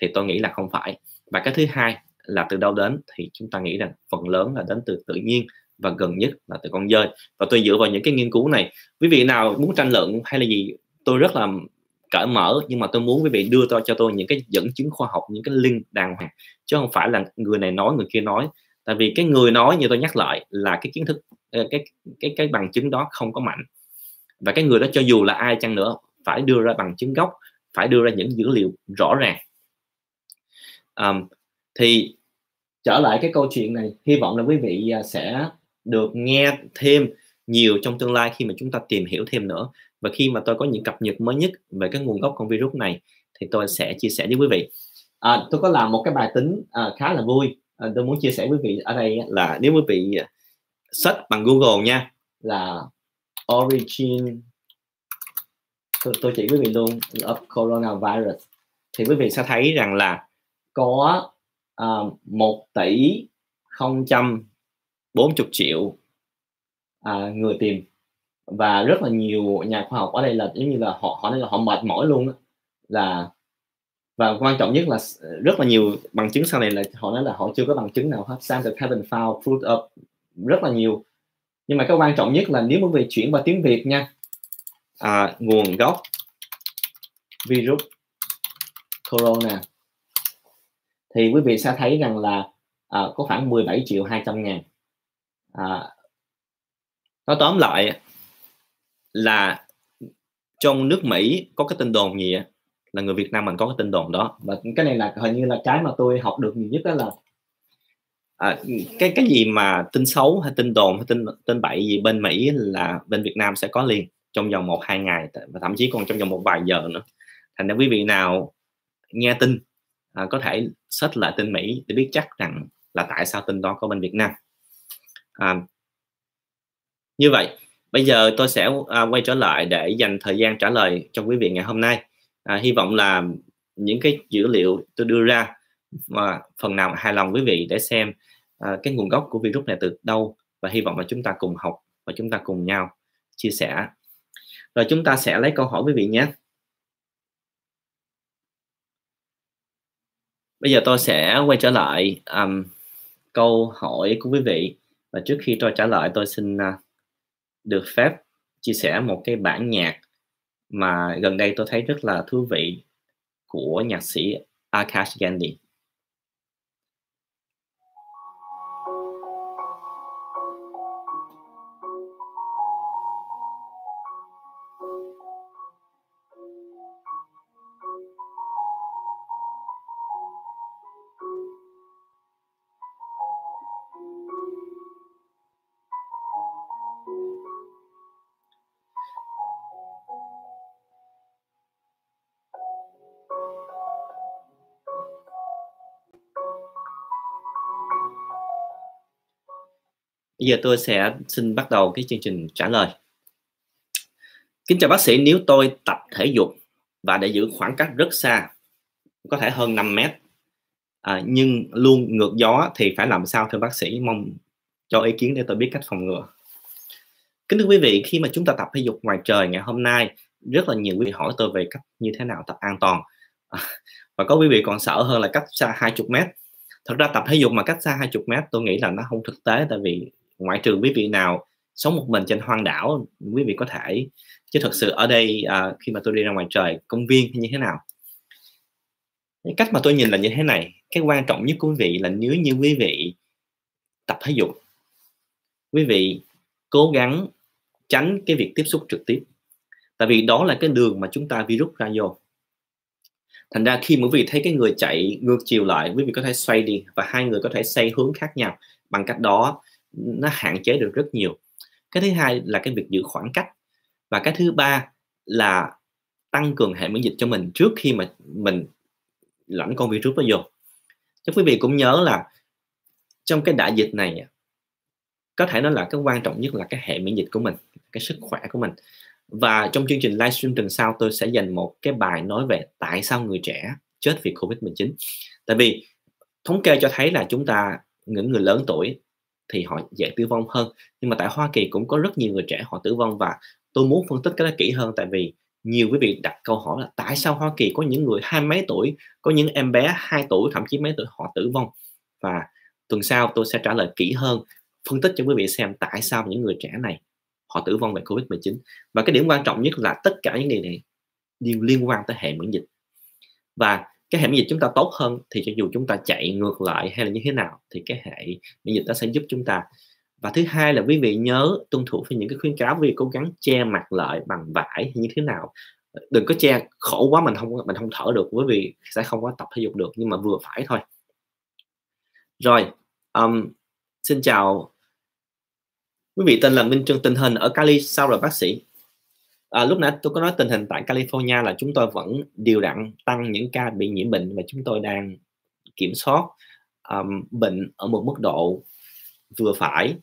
thì tôi nghĩ là không phải. Và cái thứ hai là từ đâu đến, thì chúng ta nghĩ rằng phần lớn là đến từ tự nhiên, và gần nhất là từ con dơi. Và tôi dựa vào những cái nghiên cứu này, quý vị nào muốn tranh luận hay là gì, tôi rất là cởi mở, nhưng mà tôi muốn quý vị đưa cho tôi những cái dẫn chứng khoa học, những cái link đàng hoàng, chứ không phải là người này nói người kia nói. Tại vì cái người nói, như tôi nhắc lại, là cái kiến thức, cái bằng chứng đó không có mạnh, và cái người đó cho dù là ai chăng nữa phải đưa ra bằng chứng gốc, phải đưa ra những dữ liệu rõ ràng. Thì trở lại cái câu chuyện này, hy vọng là quý vị sẽ được nghe thêm nhiều trong tương lai khi mà chúng ta tìm hiểu thêm nữa. Và khi mà tôi có những cập nhật mới nhất về cái nguồn gốc con virus này thì tôi sẽ chia sẻ với quý vị. Tôi có làm một cái bài tính khá là vui, tôi muốn chia sẻ với quý vị ở đây là nếu quý vị search bằng Google nha, là origin, tôi chỉ quý vị luôn, of coronavirus, thì quý vị sẽ thấy rằng là có 1 tỷ 040 triệu người tìm, và rất là nhiều nhà khoa học ở đây là giống như là họ nói là họ mệt mỏi luôn đó. Và quan trọng nhất là rất là nhiều bằng chứng sau này là họ nói là họ chưa có bằng chứng nào hết, scientists haven't found proof of, rất là nhiều. Nhưng mà cái quan trọng nhất là nếu quý vị chuyển vào tiếng Việt nha, nguồn gốc virus corona, thì quý vị sẽ thấy rằng là có khoảng 17.200.000. Nói tóm lại là trong nước Mỹ có cái tin đồn gì là người Việt Nam mình có cái tin đồn đó, và cái này là hình như là cái mà tôi học được nhiều nhất, đó là cái gì mà tin xấu hay tin đồn hay tin bậy gì bên Mỹ là bên Việt Nam sẽ có liền trong vòng 1-2 ngày, và thậm chí còn trong vòng một vài giờ nữa. Thành ra quý vị nào nghe tin có thể search lại tin Mỹ để biết chắc rằng là tại sao tin đó có bên Việt Nam. Như vậy bây giờ tôi sẽ quay trở lại để dành thời gian trả lời cho quý vị ngày hôm nay. Hy vọng là những cái dữ liệu tôi đưa ra và phần nào hài lòng quý vị để xem cái nguồn gốc của virus này từ đâu, và hy vọng là chúng ta cùng học và chúng ta cùng nhau chia sẻ. Rồi chúng ta sẽ lấy câu hỏi quý vị nhé. Bây giờ tôi sẽ quay trở lại câu hỏi của quý vị, và trước khi tôi trả lời tôi xin được phép chia sẻ một cái bản nhạc mà gần đây tôi thấy rất là thú vị của nhạc sĩ Akash Gandhi. Bây giờ tôi sẽ xin bắt đầu cái chương trình trả lời. Kính chào bác sĩ, nếu tôi tập thể dục và để giữ khoảng cách rất xa, có thể hơn 5 mét, nhưng luôn ngược gió thì phải làm sao thưa bác sĩ? Mong cho ý kiến để tôi biết cách phòng ngừa. Kính thưa quý vị, khi mà chúng ta tập thể dục ngoài trời ngày hôm nay, rất là nhiều quý vị hỏi tôi về cách như thế nào tập an toàn. Và có quý vị còn sợ hơn là cách xa 20 mét. Thật ra tập thể dục mà cách xa 20 mét tôi nghĩ là nó không thực tế, tại vì ngoại trừ quý vị nào sống một mình trên hoang đảo, quý vị có thể, chứ thật sự ở đây khi mà tôi đi ra ngoài trời, công viên hay như thế nào. Cái cách mà tôi nhìn là như thế này, cái quan trọng nhất của quý vị là nếu như quý vị tập thể dục, quý vị cố gắng tránh cái việc tiếp xúc trực tiếp. Tại vì đó là cái đường mà chúng ta virus ra vô. Thành ra khi mà quý vị thấy cái người chạy ngược chiều lại, quý vị có thể xoay đi và hai người có thể xoay hướng khác nhau. Bằng cách đó nó hạn chế được rất nhiều. Cái thứ hai là cái việc giữ khoảng cách. Và cái thứ ba là tăng cường hệ miễn dịch cho mình trước khi mà mình lãnh con virus nó vô. Chắc quý vị cũng nhớ là trong cái đại dịch này, có thể nói là cái quan trọng nhất là cái hệ miễn dịch của mình, cái sức khỏe của mình. Và trong chương trình livestream tuần sau tôi sẽ dành một cái bài nói về tại sao người trẻ chết vì Covid-19. Tại vì thống kê cho thấy là chúng ta, những người lớn tuổi thì họ dễ tử vong hơn. Nhưng mà tại Hoa Kỳ cũng có rất nhiều người trẻ họ tử vong, và tôi muốn phân tích cái đó kỹ hơn, tại vì nhiều quý vị đặt câu hỏi là tại sao Hoa Kỳ có những người 20 mấy tuổi, có những em bé 2 tuổi, thậm chí mấy tuổi họ tử vong. Và tuần sau tôi sẽ trả lời kỹ hơn, phân tích cho quý vị xem tại sao những người trẻ này họ tử vong về Covid-19. Và cái điểm quan trọng nhất là tất cả những điều này đều liên quan tới hệ miễn dịch. Và cái hệ miễn dịch chúng ta tốt hơn thì cho dù chúng ta chạy ngược lại hay là như thế nào thì cái hệ miễn dịch nó sẽ giúp chúng ta. Và thứ hai là quý vị nhớ tuân thủ với những cái khuyến cáo, quý vị cố gắng che mặt lại bằng vải hay như thế nào. Đừng có che khổ quá mình không thở được, quý vị sẽ không có tập thể dục được, nhưng mà vừa phải thôi. Rồi, xin chào quý vị, tên là Minh Trương. Tình hình ở Cali sao rồi bác sĩ? Lúc nãy tôi có nói tình hình tại California là chúng tôi vẫn đều đặn tăng những ca bị nhiễm bệnh, và chúng tôi đang kiểm soát bệnh ở một mức độ vừa phải.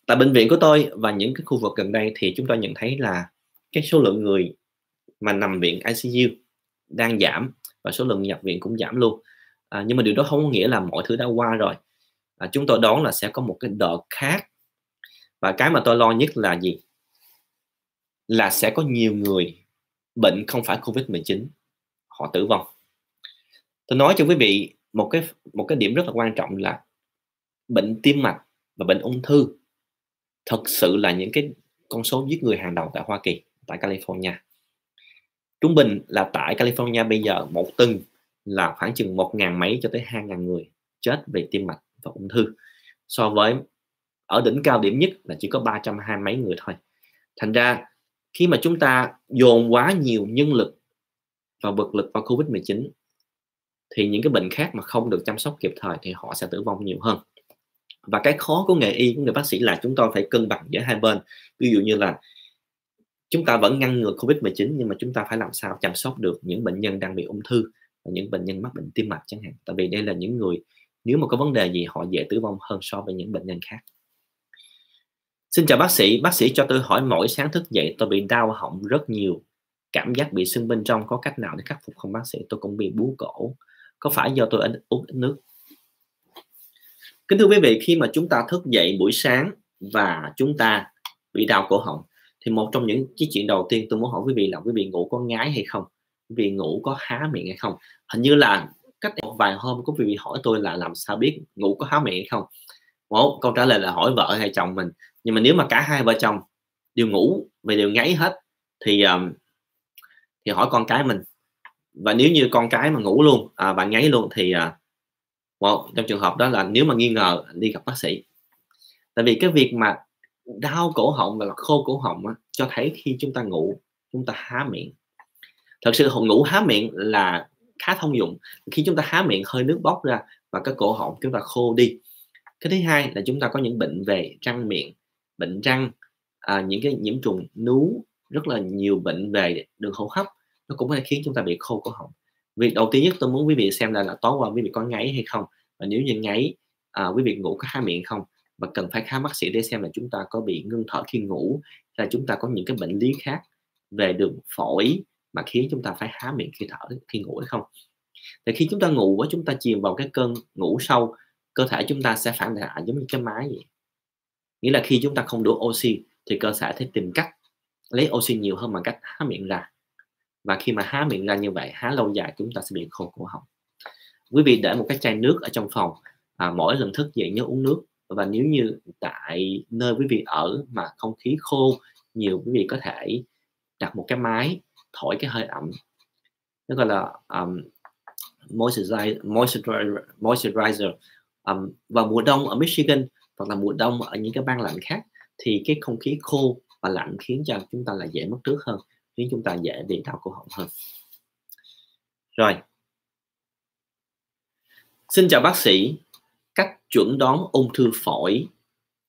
Tại bệnh viện của tôi và những cái khu vực gần đây thì chúng tôi nhận thấy là cái số lượng người mà nằm viện ICU đang giảm và số lượng nhập viện cũng giảm luôn. Nhưng mà điều đó không có nghĩa là mọi thứ đã qua rồi. Chúng tôi đoán là sẽ có một cái đợt khác. Và cái mà tôi lo nhất là gì? Là sẽ có nhiều người bệnh không phải Covid-19 họ tử vong. Tôi nói cho quý vị một cái điểm rất là quan trọng là bệnh tim mạch và bệnh ung thư thật sự là những cái con số giết người hàng đầu tại Hoa Kỳ, tại California. Trung bình là tại California bây giờ một tuần là khoảng chừng 1.000 mấy cho tới 2.000 người chết vì tim mạch và ung thư. So với ở đỉnh cao điểm nhất là chỉ có 320 mấy người thôi. Thành ra khi mà chúng ta dồn quá nhiều nhân lực và vật lực vào Covid-19 thì những cái bệnh khác mà không được chăm sóc kịp thời thì họ sẽ tử vong nhiều hơn. Và cái khó của nghề y, của người bác sĩ là chúng tôi phải cân bằng giữa hai bên. Ví dụ như là chúng ta vẫn ngăn ngừa Covid-19 nhưng mà chúng ta phải làm sao chăm sóc được những bệnh nhân đang bị ung thư và những bệnh nhân mắc bệnh tim mạch chẳng hạn. Tại vì đây là những người nếu mà có vấn đề gì họ dễ tử vong hơn so với những bệnh nhân khác. Xin chào bác sĩ cho tôi hỏi mỗi sáng thức dậy tôi bị đau họng rất nhiều, cảm giác bị sưng bên trong, có cách nào để khắc phục không bác sĩ? Tôi cũng bị bú cổ, có phải do tôi uống ít nước? Kính thưa quý vị, khi mà chúng ta thức dậy buổi sáng và chúng ta bị đau cổ họng thì một trong những cái chuyện đầu tiên tôi muốn hỏi quý vị là quý vị ngủ có ngái hay không? Quý vị ngủ có há miệng hay không? Hình như là cách một vài hôm quý vị hỏi tôi là làm sao biết ngủ có há miệng hay không. Một câu trả lời là hỏi vợ hay chồng mình. Nhưng mà nếu mà cả hai vợ chồng đều ngủ và đều ngáy hết thì hỏi con cái mình. Và nếu như con cái mà ngủ luôn và ngáy luôn thì trong trường hợp đó là nếu mà nghi ngờ đi gặp bác sĩ. Tại vì cái việc mà đau cổ họng và khô cổ họng cho thấy khi chúng ta ngủ chúng ta há miệng. Thật sự ngủ há miệng là khá thông dụng. Khi chúng ta há miệng hơi nước bốc ra và cái cổ họng chúng ta khô đi. Cái thứ hai là chúng ta có những bệnh về răng miệng, bệnh răng, những cái nhiễm trùng nú, rất là nhiều bệnh về đường hô hấp, nó cũng có thể khiến chúng ta bị khô cổ họng. Việc đầu tiên nhất tôi muốn quý vị xem là tối qua quý vị có ngáy hay không, và nếu như ngáy quý vị ngủ có há miệng không, và cần phải khám bác sĩ để xem là chúng ta có bị ngưng thở khi ngủ, hay là chúng ta có những cái bệnh lý khác về đường phổi mà khiến chúng ta phải há miệng khi thở khi ngủ hay không. Thì khi chúng ta ngủ, chúng ta chìm vào cái cơn ngủ sâu, cơ thể chúng ta sẽ phản xạ giống như cái máy vậy. Nghĩa là khi chúng ta không đủ oxy thì cơ thể sẽ tìm cách lấy oxy nhiều hơn bằng cách há miệng ra. Và khi mà há miệng ra như vậy, há lâu dài, chúng ta sẽ bị khô cổ họng. Quý vị để một cái chai nước ở trong phòng, mỗi lần thức dậy nhớ uống nước. Và nếu như tại nơi quý vị ở mà không khí khô nhiều, quý vị có thể đặt một cái máy thổi cái hơi ẩm, nó gọi là moisturizer. Vào mùa đông ở Michigan hoặc là mùa đông ở những cái bang lạnh khác thì cái không khí khô và lạnh khiến cho chúng ta là dễ mất nước hơn, khiến chúng ta dễ bị đau cổ họng hơn. Rồi, xin chào bác sĩ, cách chuẩn đoán ung thư phổi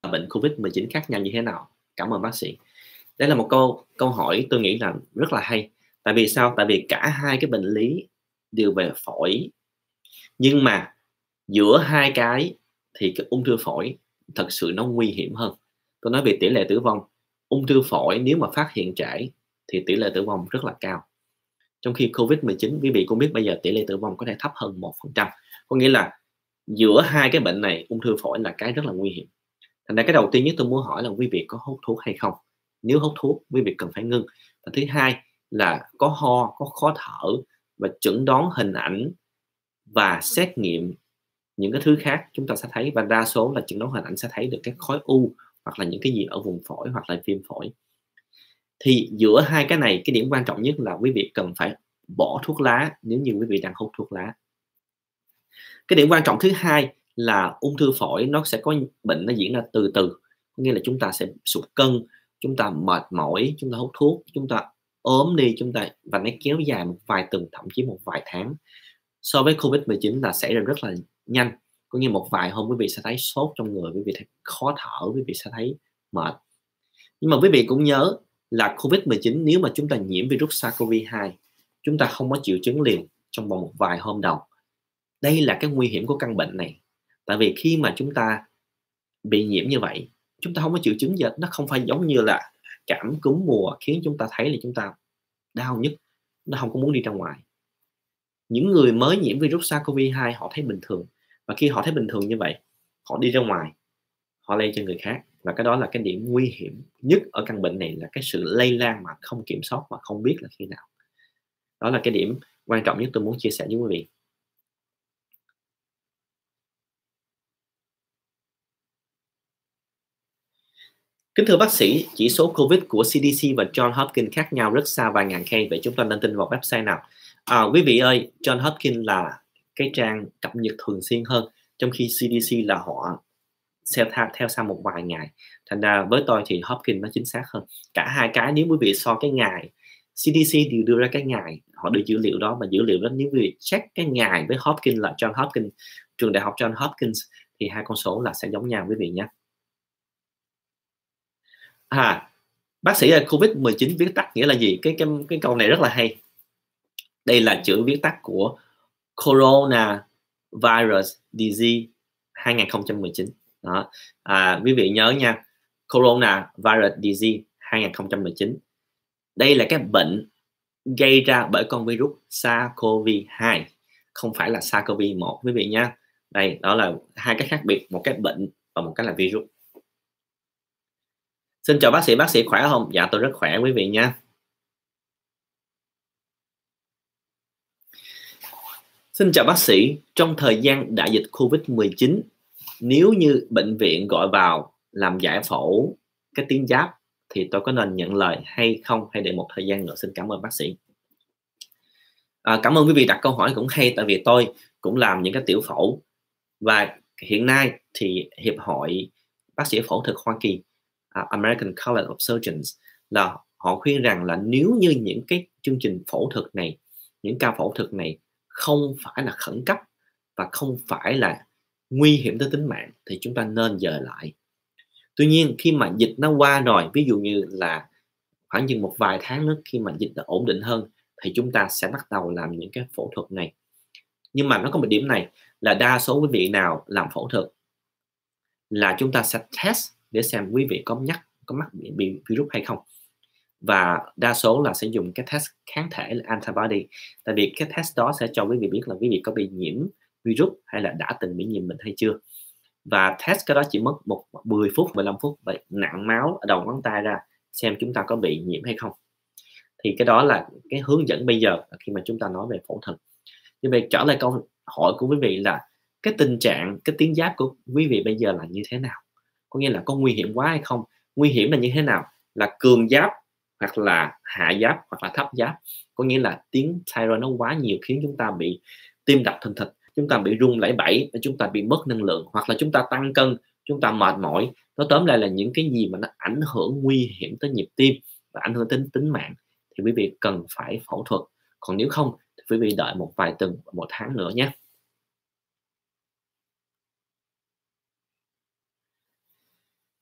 và bệnh COVID-19 khác nhau như thế nào? Cảm ơn bác sĩ. Đây là một câu hỏi tôi nghĩ là rất là hay. Tại vì sao? Tại vì cả hai cái bệnh lý đều về phổi, nhưng mà giữa hai cái thì cái ung thư phổi thật sự nó nguy hiểm hơn. Tôi nói về tỷ lệ tử vong, ung thư phổi nếu mà phát hiện trễ thì tỷ lệ tử vong rất là cao. Trong khi COVID-19, quý vị cũng biết bây giờ tỷ lệ tử vong có thể thấp hơn 1%. Có nghĩa là giữa hai cái bệnh này, ung thư phổi là cái rất là nguy hiểm. Thành ra cái đầu tiên nhất tôi muốn hỏi là quý vị có hút thuốc hay không? Nếu hút thuốc, quý vị cần phải ngưng. Và thứ hai là có ho, có khó thở và chẩn đoán hình ảnh và xét nghiệm những cái thứ khác chúng ta sẽ thấy, và đa số là chẩn đoán hình ảnh sẽ thấy được cái khối u hoặc là những cái gì ở vùng phổi hoặc là viêm phổi. Thì giữa hai cái này, cái điểm quan trọng nhất là quý vị cần phải bỏ thuốc lá nếu như quý vị đang hút thuốc lá. Cái điểm quan trọng thứ hai là ung thư phổi nó sẽ có bệnh nó diễn ra từ từ, nghĩa là chúng ta sẽ sụt cân, chúng ta mệt mỏi, chúng ta hút thuốc, chúng ta ốm đi, và nó kéo dài một vài tuần, thậm chí một vài tháng. So với COVID-19 là xảy ra rất là nhanh, có như một vài hôm quý vị sẽ thấy sốt trong người, quý vị thấy khó thở, quý vị sẽ thấy mệt. Nhưng mà quý vị cũng nhớ là COVID-19 nếu mà chúng ta nhiễm virus SARS-CoV-2, chúng ta không có triệu chứng liền trong vòng một vài hôm đầu. Đây là cái nguy hiểm của căn bệnh này. Tại vì khi mà chúng ta bị nhiễm như vậy, chúng ta không có triệu chứng gì, nó không phải giống như là cảm cúm mùa khiến chúng ta thấy là chúng ta đau nhức, nó không có muốn đi ra ngoài. Những người mới nhiễm virus SARS-CoV-2 họ thấy bình thường, và khi họ thấy bình thường như vậy, họ đi ra ngoài, họ lây cho người khác, và cái đó là cái điểm nguy hiểm nhất ở căn bệnh này, là cái sự lây lan mà không kiểm soát và không biết là khi nào. Đó là cái điểm quan trọng nhất tôi muốn chia sẻ với quý vị. Kính thưa bác sĩ, chỉ số COVID của CDC và John Hopkins khác nhau rất xa vài ngàn cây, vậy chúng ta nên tin vào website nào? Quý vị ơi, John Hopkins là cái trang cập nhật thường xuyên hơn, trong khi CDC là họ theo sau một vài ngày. Thành ra với tôi thì Hopkins nó chính xác hơn. Cả hai cái nếu quý vị so cái ngày, CDC đều đưa ra cái ngày, họ đưa dữ liệu đó, và dữ liệu đó nếu quý vị check cái ngày với Hopkins là John Hopkins, trường đại học John Hopkins, thì hai con số là sẽ giống nhau quý vị nhé. Bác sĩ ơi, COVID-19 viết tắt nghĩa là gì? Cái câu này rất là hay. Đây là chữ viết tắt của Coronavirus Disease 2019. Đó. Quý vị nhớ nha, Coronavirus Disease 2019. Đây là cái bệnh gây ra bởi con virus SARS-CoV-2, không phải là SARS-CoV-1 quý vị nha. Đây, đó là hai cái khác biệt, một cái bệnh và một cái là virus. Xin chào bác sĩ khỏe không? Dạ tôi rất khỏe quý vị nha. Xin chào bác sĩ, trong thời gian đại dịch Covid-19, nếu như bệnh viện gọi vào làm giải phẫu cái tuyến giáp thì tôi có nên nhận lời hay không, hay để một thời gian nữa? Xin cảm ơn bác sĩ. Cảm ơn quý vị đặt câu hỏi cũng hay, tại vì tôi cũng làm những cái tiểu phẫu, và hiện nay thì Hiệp hội Bác sĩ phẫu thuật Hoa Kỳ, American College of Surgeons, là họ khuyên rằng là nếu như những cái chương trình phẫu thuật này, những ca phẫu thuật này không phải là khẩn cấp và không phải là nguy hiểm tới tính mạng thì chúng ta nên dời lại. Tuy nhiên khi mà dịch nó qua rồi, ví dụ như là khoảng chừng một vài tháng nữa, khi mà dịch đã ổn định hơn thì chúng ta sẽ bắt đầu làm những cái phẫu thuật này. Nhưng mà nó có một điểm này là đa số quý vị nào làm phẫu thuật là chúng ta sẽ test để xem quý vị có mắc bị virus hay không. Và đa số là sẽ dùng cái test kháng thể là antibody. Tại vì cái test đó sẽ cho quý vị biết là quý vị có bị nhiễm virus hay là đã từng bị nhiễm bệnh hay chưa. Và test cái đó chỉ mất 10 phút, 15 phút, và nặn máu ở đầu ngón tay ra xem chúng ta có bị nhiễm hay không. Thì cái đó là cái hướng dẫn bây giờ khi mà chúng ta nói về phẫu thuật. Như vậy trở lại câu hỏi của quý vị là cái tình trạng, cái tuyến giáp của quý vị bây giờ là như thế nào? Có nghĩa là có nguy hiểm quá hay không? Nguy hiểm là như thế nào? Là cường giáp hoặc là hạ giáp hoặc là thấp giáp. Có nghĩa là tuyến thyroid nó quá nhiều khiến chúng ta bị tim đập thình thịch, chúng ta bị run lẩy bẩy, chúng ta bị mất năng lượng, hoặc là chúng ta tăng cân, chúng ta mệt mỏi. Nó tóm lại là những cái gì mà nó ảnh hưởng nguy hiểm tới nhịp tim và ảnh hưởng đến tính mạng thì quý vị cần phải phẫu thuật. Còn nếu không thì quý vị đợi một vài tuần, một tháng nữa nhé.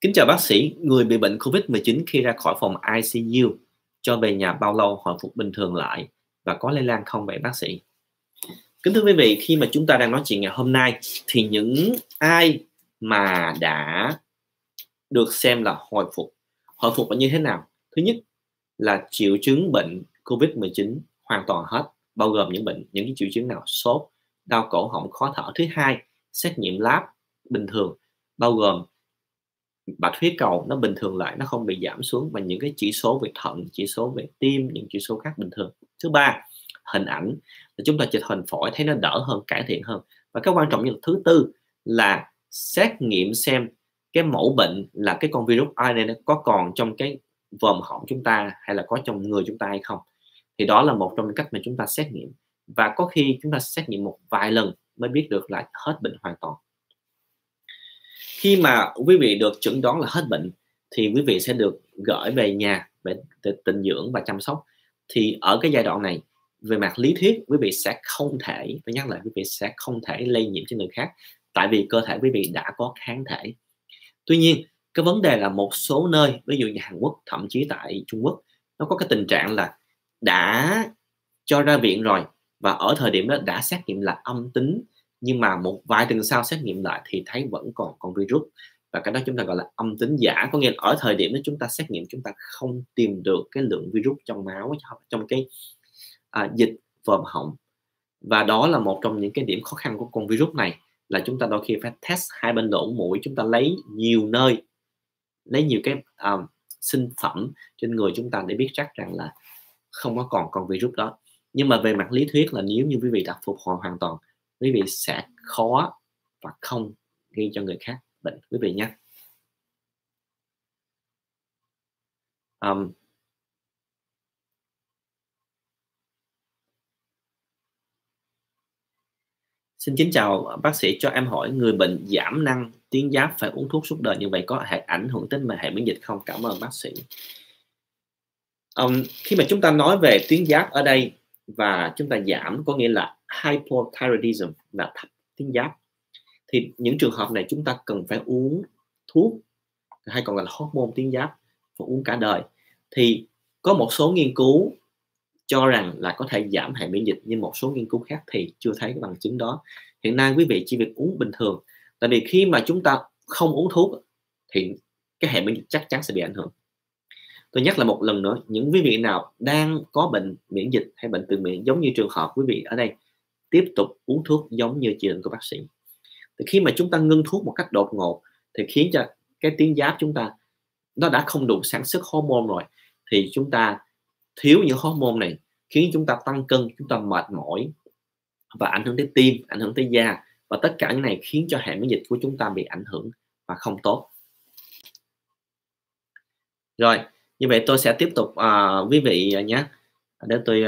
Kính chào bác sĩ, người bị bệnh COVID-19 khi ra khỏi phòng ICU cho về nhà bao lâu hồi phục bình thường lại và có lây lan không vậy bác sĩ? Kính thưa quý vị, khi mà chúng ta đang nói chuyện ngày hôm nay thì những ai mà đã được xem là hồi phục là như thế nào? Thứ nhất là triệu chứng bệnh COVID-19 hoàn toàn hết, bao gồm những cái triệu chứng nào? Sốt, đau cổ họng, khó thở. Thứ hai, xét nghiệm lab bình thường, bao gồm bạch huyết cầu nó bình thường lại, nó không bị giảm xuống, và những cái chỉ số về thận, chỉ số về tim, những chỉ số khác bình thường. Thứ ba, hình ảnh là chúng ta chụp hình phổi thấy nó đỡ hơn, cải thiện hơn. Và cái quan trọng nhất thứ tư là xét nghiệm xem cái mẫu bệnh là cái con virus RNA có còn trong cái vòm họng chúng ta hay là có trong người chúng ta hay không. Thì đó là một trong những cách mà chúng ta xét nghiệm, và có khi chúng ta xét nghiệm một vài lần mới biết được là hết bệnh hoàn toàn. Khi mà quý vị được chẩn đoán là hết bệnh thì quý vị sẽ được gửi về nhà để tịnh dưỡng và chăm sóc. Thì ở cái giai đoạn này, về mặt lý thuyết quý vị sẽ không thể, phải nhắc lại, quý vị sẽ không thể lây nhiễm cho người khác, tại vì cơ thể quý vị đã có kháng thể. Tuy nhiên cái vấn đề là một số nơi, ví dụ như Hàn Quốc, thậm chí tại Trung Quốc, nó có cái tình trạng là đã cho ra viện rồi và ở thời điểm đó đã xét nghiệm là âm tính, nhưng mà một vài tuần sau xét nghiệm lại thì thấy vẫn còn con virus, và cái đó chúng ta gọi là âm tính giả. Có nghĩa là ở thời điểm đó chúng ta xét nghiệm chúng ta không tìm được cái lượng virus trong máu, trong cái dịch vòm họng, và đó là một trong những cái điểm khó khăn của con virus này, là chúng ta đôi khi phải test hai bên lỗ mũi, chúng ta lấy nhiều nơi, lấy nhiều cái sinh phẩm trên người chúng ta để biết chắc rằng là không có còn con virus đó. Nhưng mà về mặt lý thuyết là nếu như quý vị đã phục hồi hoàn toàn, quý vị sẽ khó và không gây cho người khác bệnh quý vị nhé. Xin kính chào bác sĩ, cho em hỏi người bệnh giảm năng tuyến giáp phải uống thuốc suốt đời như vậy có ảnh hưởng đến hệ miễn dịch không? Cảm ơn bác sĩ. Khi mà chúng ta nói về tuyến giáp ở đây và chúng ta giảm, có nghĩa là hypothyroidism là thấp tuyến giáp, thì những trường hợp này chúng ta cần phải uống thuốc hay còn gọi là hormone tuyến giáp, và uống cả đời. Thì có một số nghiên cứu cho rằng là có thể giảm hệ miễn dịch, nhưng một số nghiên cứu khác thì chưa thấy cái bằng chứng đó. Hiện nay quý vị chỉ việc uống bình thường, tại vì khi mà chúng ta không uống thuốc thì cái hệ miễn dịch chắc chắn sẽ bị ảnh hưởng. Tôi nhắc lại một lần nữa, những quý vị nào đang có bệnh miễn dịch hay bệnh tự miễn giống như trường hợp quý vị ở đây, tiếp tục uống thuốc giống như chỉ định của bác sĩ. Thì khi mà chúng ta ngưng thuốc một cách đột ngột thì khiến cho cái tuyến giáp chúng ta nó đã không đủ sản xuất hormone rồi, thì chúng ta thiếu những hormone này khiến chúng ta tăng cân, chúng ta mệt mỏi và ảnh hưởng tới tim, ảnh hưởng tới da, và tất cả những này khiến cho hệ miễn dịch của chúng ta bị ảnh hưởng và không tốt. Rồi, như vậy tôi sẽ tiếp tục quý vị nhé, để tôi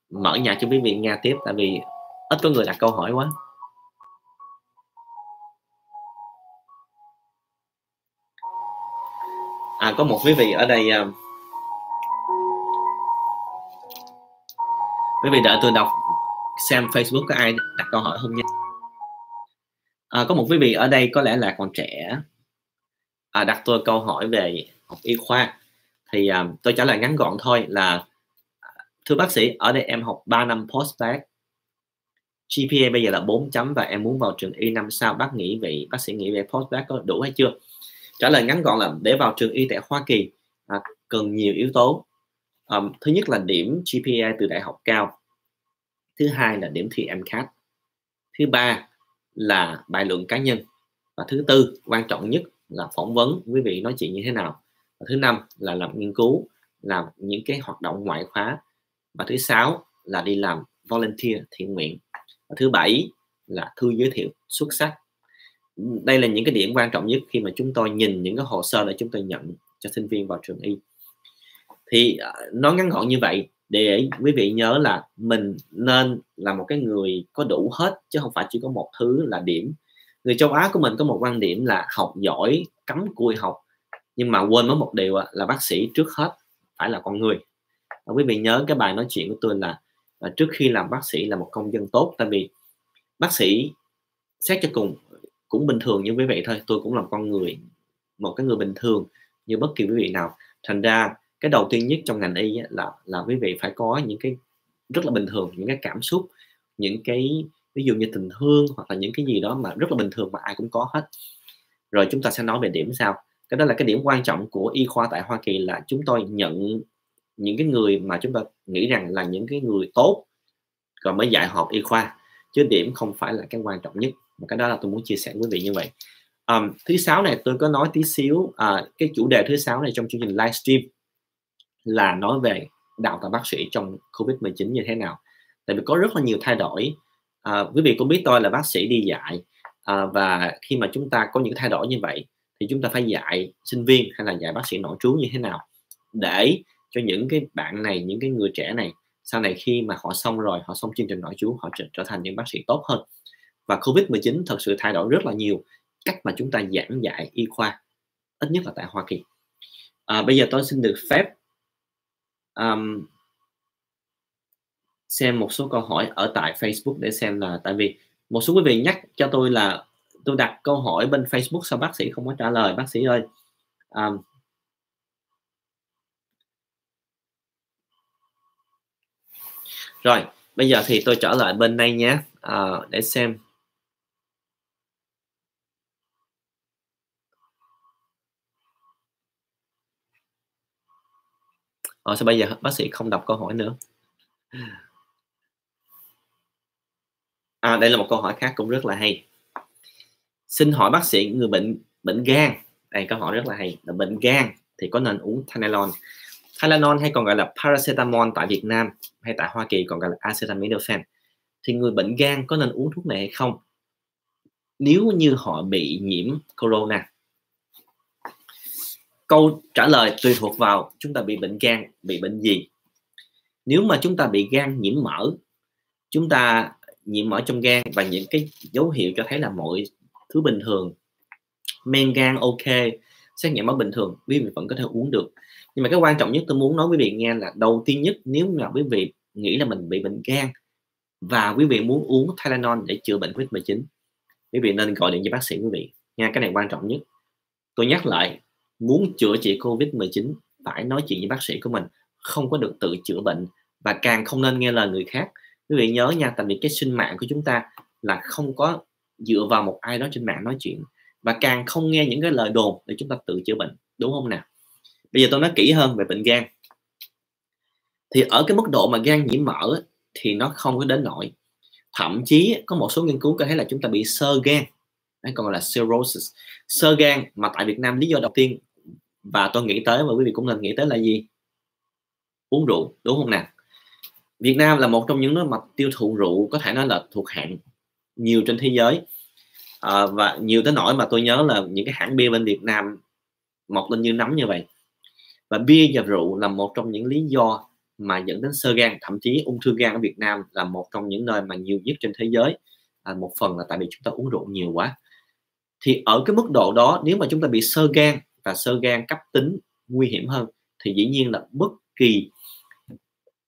mở nhạc cho quý vị nghe tiếp, tại vì ít có người đặt câu hỏi quá. Có một quý vị ở đây, quý vị đợi tôi đọc xem Facebook có ai đặt câu hỏi không nha. Có một quý vị ở đây có lẽ là còn trẻ, đặt tôi câu hỏi về học y khoa, thì tôi trả lời ngắn gọn thôi là thưa bác sĩ, ở đây em học 3 năm postbac, GPA bây giờ là 4 chấm và em muốn vào trường Y năm sau, bác sĩ nghĩ về postbac có đủ hay chưa? Trả lời ngắn gọn là để vào trường Y tại Hoa Kỳ cần nhiều yếu tố. Thứ nhất là điểm GPA từ đại học cao, thứ hai là điểm thi MCAT, thứ ba là bài luận cá nhân, và thứ tư quan trọng nhất là phỏng vấn quý vị nói chuyện như thế nào, và thứ năm là làm nghiên cứu, làm những cái hoạt động ngoại khóa, và thứ sáu là đi làm volunteer thiện nguyện, và thứ bảy là thư giới thiệu xuất sắc. Đây là những cái điểm quan trọng nhất khi mà chúng tôi nhìn những cái hồ sơ để chúng tôi nhận cho sinh viên vào trường Y. Thì nói ngắn gọn như vậy để quý vị nhớ là mình nên là một cái người có đủ hết, chứ không phải chỉ có một thứ là điểm. Người châu Á của mình có một quan điểm là học giỏi cắm cụi học, nhưng mà quên mất một điều là bác sĩ trước hết phải là con người. Quý vị nhớ cái bài nói chuyện của tôi là trước khi làm bác sĩ là một công dân tốt, tại vì bác sĩ xét cho cùng cũng bình thường như quý vị thôi, tôi cũng là con người, một cái người bình thường như bất kỳ quý vị nào. Thành ra cái đầu tiên nhất trong ngành Y là quý vị phải có những cái rất là bình thường, những cái cảm xúc, những cái ví dụ như tình thương hoặc là những cái gì đó mà rất là bình thường mà ai cũng có hết. Rồi chúng ta sẽ nói về điểm sau. Cái đó là cái điểm quan trọng của y khoa tại Hoa Kỳ, là chúng tôi nhận những cái người mà chúng ta nghĩ rằng là những cái người tốt rồi mới dạy học y khoa, chứ điểm không phải là cái quan trọng nhất. Và cái đó là tôi muốn chia sẻ với quý vị như vậy. Thứ sáu này tôi có nói tí xíu, cái chủ đề thứ sáu này trong chương trình livestream là nói về đào tạo bác sĩ trong Covid-19 như thế nào. Tại vì có rất là nhiều thay đổi. Quý vị cũng biết tôi là bác sĩ đi dạy, và khi mà chúng ta có những thay đổi như vậy thì chúng ta phải dạy sinh viên hay là dạy bác sĩ nội trú như thế nào để cho những cái bạn này, những cái người trẻ này sau này khi mà họ xong rồi, họ xong chương trình nội trú, họ trở thành những bác sĩ tốt hơn. Và Covid-19 thật sự thay đổi rất là nhiều cách mà chúng ta giảng dạy y khoa, ít nhất là tại Hoa Kỳ. Bây giờ tôi xin được phép xem một số câu hỏi ở tại Facebook để xem là, tại vì một số quý vị nhắc cho tôi là tôi đặt câu hỏi bên Facebook sao bác sĩ không có trả lời. Bác sĩ ơi, rồi bây giờ thì tôi trở lại bên đây nhé, để xem. Sao bây giờ bác sĩ không đọc câu hỏi nữa? Đây là một câu hỏi khác cũng rất là hay. Xin hỏi bác sĩ, người bệnh gan, đây câu hỏi rất là hay, là bệnh gan thì có nên uống Tylenol? Tylenol hay còn gọi là paracetamol tại Việt Nam hay tại Hoa Kỳ còn gọi là acetaminophen. Thì người bệnh gan có nên uống thuốc này hay không nếu như họ bị nhiễm corona? Câu trả lời tùy thuộc vào chúng ta bị bệnh gan, bị bệnh gì. Nếu mà chúng ta bị gan nhiễm mỡ, chúng ta nhiễm mỡ trong gan và những cái dấu hiệu cho thấy là mọi thứ bình thường, men gan ok, xét nghiệm máu bình thường, quý vị vẫn có thể uống được. Nhưng mà cái quan trọng nhất tôi muốn nói với quý vị nghe là đầu tiên nhất, nếu mà quý vị nghĩ là mình bị bệnh gan và quý vị muốn uống Tylenol để chữa bệnh Covid-19, quý vị nên gọi điện cho bác sĩ quý vị nha, cái này quan trọng nhất. Tôi nhắc lại, muốn chữa trị Covid-19 phải nói chuyện với bác sĩ của mình, không có được tự chữa bệnh, và càng không nên nghe lời người khác. Quý vị nhớ nha, tại vì cái sinh mạng của chúng ta là không có dựa vào một ai đó trên mạng nói chuyện, và càng không nghe những cái lời đồn để chúng ta tự chữa bệnh, đúng không nào? Bây giờ tôi nói kỹ hơn về bệnh gan. Thì ở cái mức độ mà gan nhiễm mỡ thì nó không có đến nỗi. Thậm chí có một số nghiên cứu có thấy là chúng ta bị xơ gan, hay còn gọi là cirrhosis. Xơ gan mà tại Việt Nam lý do đầu tiên và tôi nghĩ tới, và quý vị cũng nên nghĩ tới là gì? Uống rượu, đúng không nào? Việt Nam là một trong những nước mà tiêu thụ rượu có thể nói là thuộc hạng nhiều trên thế giới, và nhiều tới nỗi mà tôi nhớ là những cái hãng bia bên Việt Nam mọc lên như nấm như vậy. Và bia và rượu là một trong những lý do mà dẫn đến xơ gan, thậm chí ung thư gan ở Việt Nam là một trong những nơi mà nhiều nhất trên thế giới. Một phần là tại vì chúng ta uống rượu nhiều quá. Thì ở cái mức độ đó, nếu mà chúng ta bị xơ gan và xơ gan cấp tính nguy hiểm hơn, thì dĩ nhiên là bất kỳ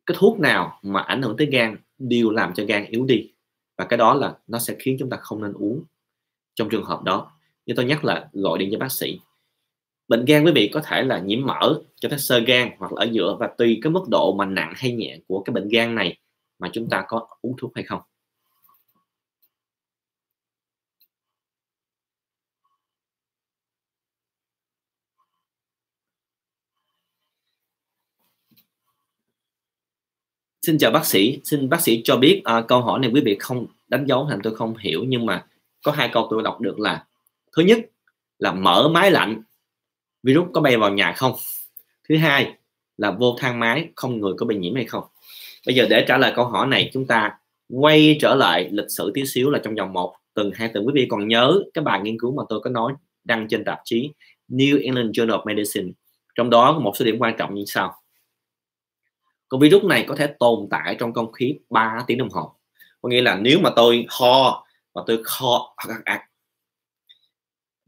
cái thuốc nào mà ảnh hưởng tới gan đều làm cho gan yếu đi, và cái đó là nó sẽ khiến chúng ta không nên uống trong trường hợp đó. Như tôi nhắc là gọi điện cho bác sĩ. Bệnh gan quý vị có thể là nhiễm mỡ cho tới xơ gan hoặc là ở giữa, và tùy cái mức độ mà nặng hay nhẹ của cái bệnh gan này mà chúng ta có uống thuốc hay không. Xin chào bác sĩ, xin bác sĩ cho biết câu hỏi này quý vị không đánh dấu thành tôi không hiểu, nhưng mà có hai câu tôi đọc được là: thứ nhất là mở máy lạnh, virus có bay vào nhà không? Thứ hai là vô thang máy không người có bị nhiễm hay không? Bây giờ để trả lời câu hỏi này, chúng ta quay trở lại lịch sử tí xíu, là trong vòng 1 tuần 2 tuần, quý vị còn nhớ cái bài nghiên cứu mà tôi có nói đăng trên tạp chí New England Journal of Medicine, trong đó có một số điểm quan trọng như sau. Con virus này có thể tồn tại trong không khí 3 tiếng đồng hồ. Có nghĩa là nếu mà tôi ho và tôi kho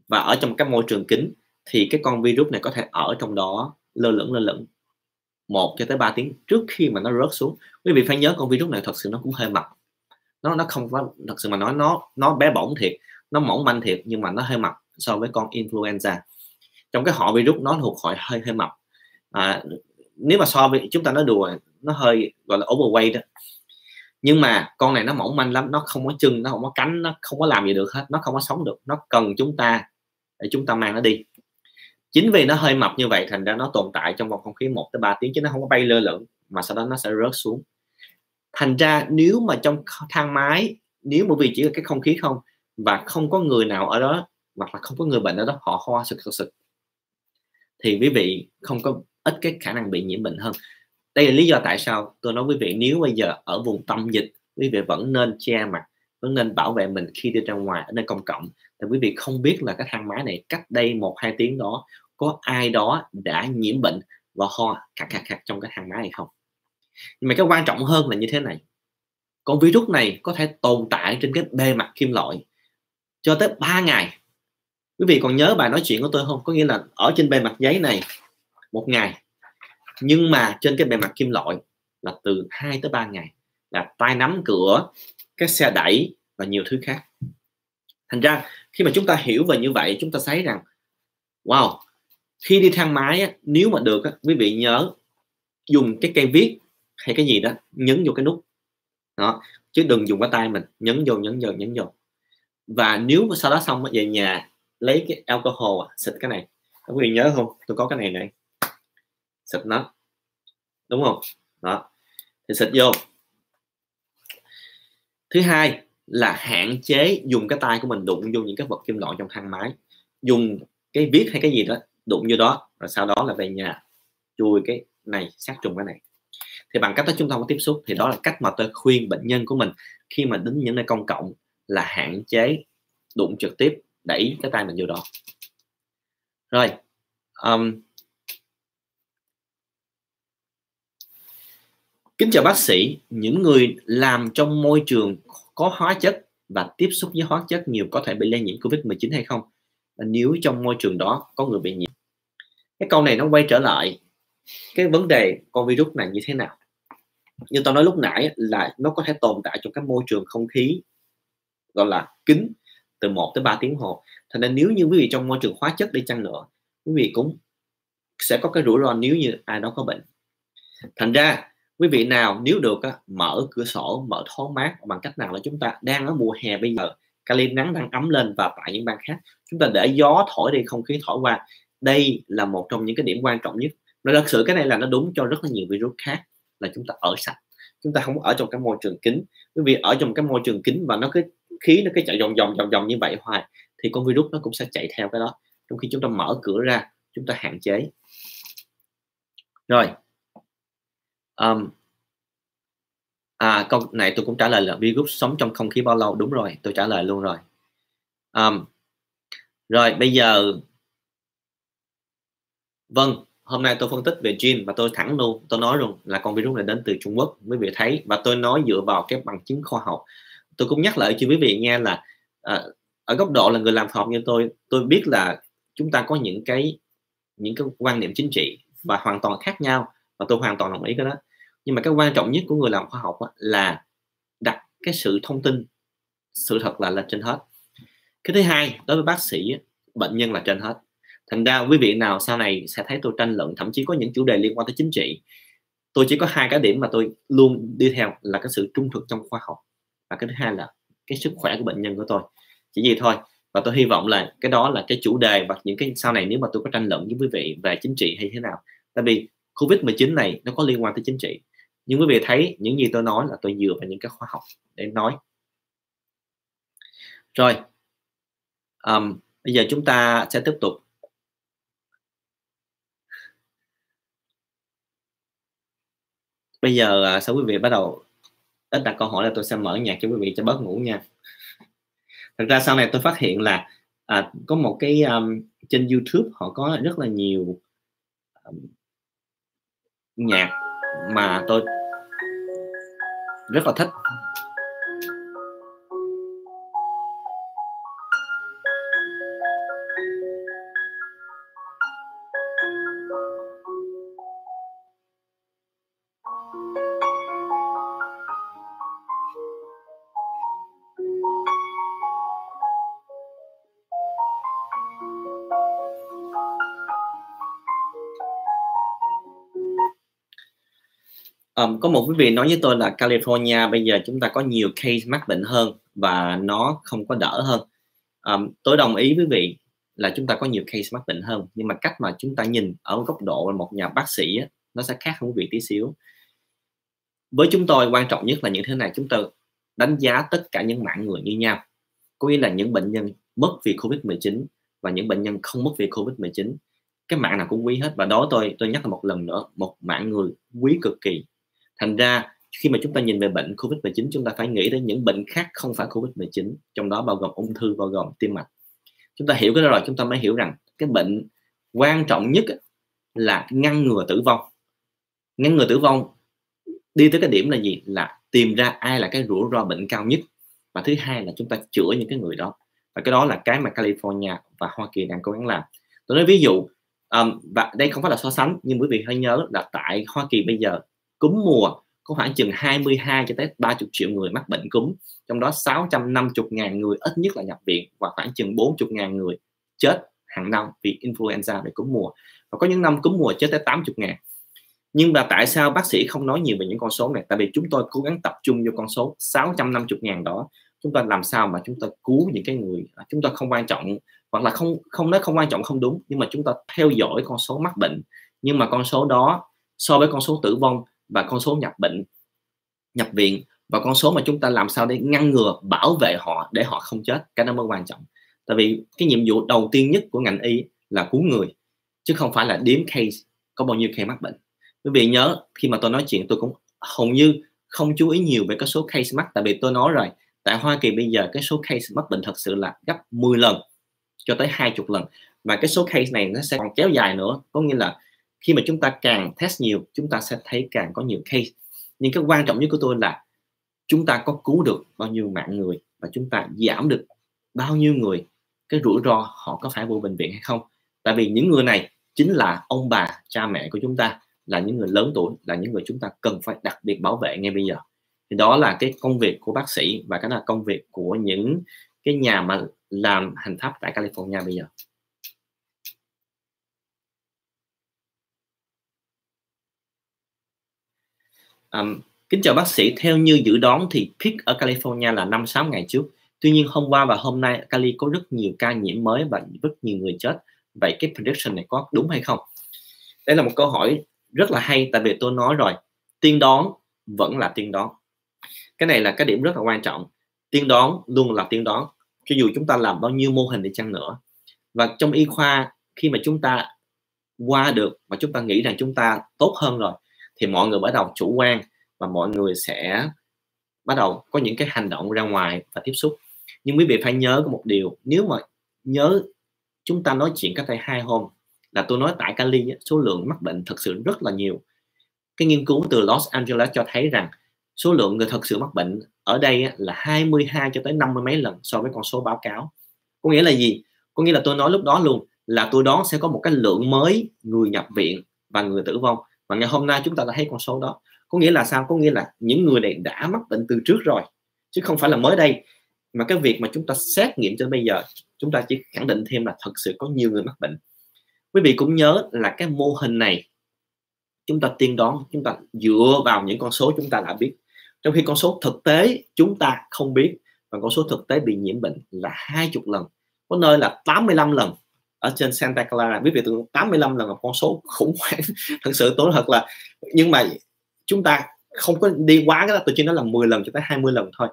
và ở trong các môi trường kín thì cái con virus này có thể ở trong đó lơ lửng 1 cho tới 3 tiếng trước khi mà nó rớt xuống. Quý vị phải nhớ con virus này thật sự nó cũng hơi mập. Nó không có, thật sự mà nói nó bé bỏng thiệt, nó mỏng manh thiệt, nhưng mà nó hơi mập so với con influenza. Trong cái họ virus nó thuộc họ hơi mập. Nếu mà so với chúng ta nói đùa, nó hơi gọi là overweight đó. Nhưng mà con này nó mỏng manh lắm, nó không có chân, nó không có cánh, nó không có làm gì được hết, nó không có sống được, nó cần chúng ta để chúng ta mang nó đi. Chính vì nó hơi mập như vậy thành ra nó tồn tại trong vòng không khí 1 tới 3 tiếng, chứ nó không có bay lơ lửng, mà sau đó nó sẽ rớt xuống. Thành ra nếu mà trong thang máy, nếu bởi vì chỉ là cái không khí không và không có người nào ở đó, hoặc là không có người bệnh ở đó, họ ho sực thì quý vị không có ít cái khả năng bị nhiễm bệnh hơn. Đây là lý do tại sao tôi nói quý vị, nếu bây giờ ở vùng tâm dịch, quý vị vẫn nên che mặt, vẫn nên bảo vệ mình khi đi ra ngoài ở nơi công cộng. Thì quý vị không biết là cái thang máy này cách đây 1-2 tiếng đó có ai đó đã nhiễm bệnh và ho khạc trong cái thang máy hay không. Nhưng mà cái quan trọng hơn là như thế này: con virus này có thể tồn tại trên cái bề mặt kim loại cho tới 3 ngày. Quý vị còn nhớ bài nói chuyện của tôi không? Có nghĩa là ở trên bề mặt giấy này 1 ngày, nhưng mà trên cái bề mặt kim loại là từ 2 tới 3 ngày, là tay nắm cửa, cái xe đẩy và nhiều thứ khác. Thành ra khi mà chúng ta hiểu về như vậy, chúng ta thấy rằng wow, khi đi thang máy á, nếu mà được á, quý vị nhớ dùng cái cây viết hay cái gì đó nhấn vô cái nút đó, chứ đừng dùng cái tay mình nhấn vô. Và nếu mà sau đó xong về nhà lấy cái alcohol xịt cái này, quý vị nhớ không, tôi có cái này xịt nó, đúng không đó, thì xịt vô. Thứ hai là hạn chế dùng cái tay của mình đụng vô những cái vật kim loại trong thang máy, dùng cái viết hay cái gì đó đụng vô đó, rồi sau đó là về nhà chui cái này sát trùng cái này. Thì bằng cách đó chúng ta không có tiếp xúc, thì đó là cách mà tôi khuyên bệnh nhân của mình khi mà đến những nơi công cộng là hạn chế đụng trực tiếp, đẩy cái tay mình vô đó. Rồi kính chào bác sĩ, những người làm trong môi trường có hóa chất và tiếp xúc với hóa chất nhiều có thể bị lây nhiễm Covid-19 hay không? Nếu trong môi trường đó có người bị nhiễm. Cái câu này nó quay trở lại cái vấn đề con virus này như thế nào. Như tôi nói lúc nãy là nó có thể tồn tại trong các môi trường không khí gọi là kín từ 1 tới 3 tiếng hồ. Thành ra nếu như quý vị trong môi trường hóa chất đi chăng nữa, quý vị cũng sẽ có cái rủi ro nếu như ai đó có bệnh. Thành ra quý vị nào nếu được mở cửa sổ, mở thoáng mát bằng cách nào là chúng ta đang ở mùa hè bây giờ, Cali nắng đang ấm lên, và tại những bang khác chúng ta để gió thổi đi, không khí thổi qua. Đây là một trong những cái điểm quan trọng nhất. Và thật sự cái này là nó đúng cho rất là nhiều virus khác, là chúng ta ở sạch, chúng ta không ở trong cái môi trường kín. Quý vị ở trong cái môi trường kín và nó cái khí nó cứ chạy vòng như vậy hoài thì con virus nó cũng sẽ chạy theo cái đó. Trong khi chúng ta mở cửa ra, chúng ta hạn chế. Rồi câu này tôi cũng trả lời là virus sống trong không khí bao lâu. Đúng rồi, tôi trả lời luôn rồi. Rồi bây giờ vâng, hôm nay tôi phân tích về gene và tôi thẳng luôn, tôi nói luôn là con virus này đến từ Trung Quốc, quý vị thấy, và tôi nói dựa vào cái bằng chứng khoa học. Tôi cũng nhắc lại cho quý vị nghe là ở góc độ là người làm khoa học như tôi biết là chúng ta có những cái quan niệm chính trị và hoàn toàn khác nhau, và tôi hoàn toàn đồng ý cái đó. Nhưng mà cái quan trọng nhất của người làm khoa học là đặt cái sự thông tin, sự thật là lên trên hết. Cái thứ hai, đối với bác sĩ, bệnh nhân là trên hết. Thành ra quý vị nào sau này sẽ thấy tôi tranh luận, thậm chí có những chủ đề liên quan tới chính trị, tôi chỉ có 2 cái điểm mà tôi luôn đi theo là cái sự trung thực trong khoa học, và cái thứ hai là cái sức khỏe của bệnh nhân của tôi, chỉ gì thôi. Và tôi hy vọng là cái đó là cái chủ đề, và những cái sau này nếu mà tôi có tranh luận với quý vị về chính trị hay thế nào, tại vì Covid-19 này nó có liên quan tới chính trị. Nhưng quý vị thấy những gì tôi nói là tôi dựa vào những cái khoa học để nói. Rồi, bây giờ chúng ta sẽ tiếp tục. Bây giờ sau quý vị bắt đầu ít đặt câu hỏi là tôi sẽ mở nhạc cho quý vị cho bớt ngủ nha. Thật ra sau này tôi phát hiện là có một cái trên YouTube họ có rất là nhiều nhạc mà tôi rất là thích. Có một quý vị nói với tôi là California bây giờ chúng ta có nhiều case mắc bệnh hơn và nó không có đỡ hơn. Tôi đồng ý với quý vị là chúng ta có nhiều case mắc bệnh hơn, nhưng mà cách mà chúng ta nhìn ở góc độ là một nhà bác sĩ á, nó sẽ khác hơn quý vị tí xíu. Với chúng tôi quan trọng nhất là như thế này, chúng tôi đánh giá tất cả những mạng người như nhau. Có nghĩa là những bệnh nhân mất vì Covid-19 và những bệnh nhân không mất vì Covid-19. Cái mạng nào cũng quý hết, và đó tôi nhắc lại một lần nữa, một mạng người quý cực kỳ. Thành ra khi mà chúng ta nhìn về bệnh Covid-19, chúng ta phải nghĩ đến những bệnh khác không phải Covid-19, trong đó bao gồm ung thư, bao gồm tim mạch. Chúng ta hiểu cái đó rồi, chúng ta mới hiểu rằng cái bệnh quan trọng nhất là ngăn ngừa tử vong. Ngăn ngừa tử vong đi tới cái điểm là gì? Là tìm ra ai là cái rủi ro bệnh cao nhất, và thứ hai là chúng ta chữa những cái người đó. Và cái đó là cái mà California và Hoa Kỳ đang cố gắng làm. Tôi nói ví dụ, và đây không phải là so sánh, nhưng quý vị hãy nhớ là tại Hoa Kỳ bây giờ cúm mùa có khoảng chừng 22 cho tới 30 triệu người mắc bệnh cúm, trong đó 650.000 người ít nhất là nhập viện và khoảng chừng 40.000 người chết hàng năm vì influenza, về cúm mùa, và có những năm cúm mùa chết tới 80.000. Nhưng mà tại sao bác sĩ không nói nhiều về những con số này? Tại vì chúng tôi cố gắng tập trung vô con số 650.000 đó. Chúng ta làm sao mà chúng ta cứu những cái người, chúng ta không quan trọng, hoặc là không nói không quan trọng không đúng, nhưng mà chúng ta theo dõi con số mắc bệnh. Nhưng mà con số đó so với con số tử vong và con số nhập viện và con số mà chúng ta làm sao để ngăn ngừa, bảo vệ họ để họ không chết, cái đó mới quan trọng. Tại vì cái nhiệm vụ đầu tiên nhất của ngành y là cứu người, chứ không phải là đếm case có bao nhiêu case mắc bệnh. Quý vị nhớ khi mà tôi nói chuyện tôi cũng hầu như không chú ý nhiều về cái số case mắc, tại vì tôi nói rồi, tại Hoa Kỳ bây giờ cái số case mắc bệnh thật sự là gấp 10 lần cho tới 20 lần, và cái số case này nó sẽ còn kéo dài nữa. Có nghĩa là khi mà chúng ta càng test nhiều, chúng ta sẽ thấy càng có nhiều case. Nhưng cái quan trọng nhất của tôi là chúng ta có cứu được bao nhiêu mạng người và chúng ta giảm được bao nhiêu người cái rủi ro họ có phải vô bệnh viện hay không. Tại vì những người này chính là ông bà, cha mẹ của chúng ta, là những người lớn tuổi, là những người chúng ta cần phải đặc biệt bảo vệ ngay bây giờ. Thì đó là cái công việc của bác sĩ, và cái là công việc của những cái nhà mà làm hành pháp tại California bây giờ. Kính chào bác sĩ, theo như dự đoán thì peak ở California là 5-6 ngày trước. Tuy nhiên hôm qua và hôm nay Cali có rất nhiều ca nhiễm mới và rất nhiều người chết. Vậy cái prediction này có đúng hay không? Đây là một câu hỏi rất là hay, tại vì tôi nói rồi, tiên đoán vẫn là tiên đoán. Cái này là cái điểm rất là quan trọng. Tiên đoán luôn là tiên đoán, cho dù chúng ta làm bao nhiêu mô hình đi chăng nữa. Và trong y khoa, khi mà chúng ta qua được và chúng ta nghĩ rằng chúng ta tốt hơn rồi, thì mọi người bắt đầu chủ quan và mọi người sẽ bắt đầu có những cái hành động ra ngoài và tiếp xúc. Nhưng quý vị phải nhớ có một điều, nếu mà nhớ chúng ta nói chuyện cách đây 2 hôm là tôi nói tại Cali số lượng mắc bệnh thực sự rất là nhiều. Cái nghiên cứu từ Los Angeles cho thấy rằng số lượng người thật sự mắc bệnh ở đây là 22 cho tới 50 mấy lần so với con số báo cáo. Có nghĩa là gì? Có nghĩa là tôi nói lúc đó luôn là tôi đoán sẽ có một cái lượng mới người nhập viện và người tử vong, và ngày hôm nay chúng ta đã thấy con số đó. Có nghĩa là sao? Có nghĩa là những người này đã mắc bệnh từ trước rồi, chứ không phải là mới đây. Mà cái việc mà chúng ta xét nghiệm cho bây giờ, chúng ta chỉ khẳng định thêm là thật sự có nhiều người mắc bệnh. Quý vị cũng nhớ là cái mô hình này chúng ta tiên đoán, chúng ta dựa vào những con số chúng ta đã biết, trong khi con số thực tế chúng ta không biết, và con số thực tế bị nhiễm bệnh là 20 lần, có nơi là 85 lần. Ở trên Santa Clara, quý vị tưởng 85 lần là con số khủng hoảng thật sự. Tôi thật là, nhưng mà chúng ta không có đi quá cái đó, tôi chỉ nói là 10 lần cho tới 20 lần thôi,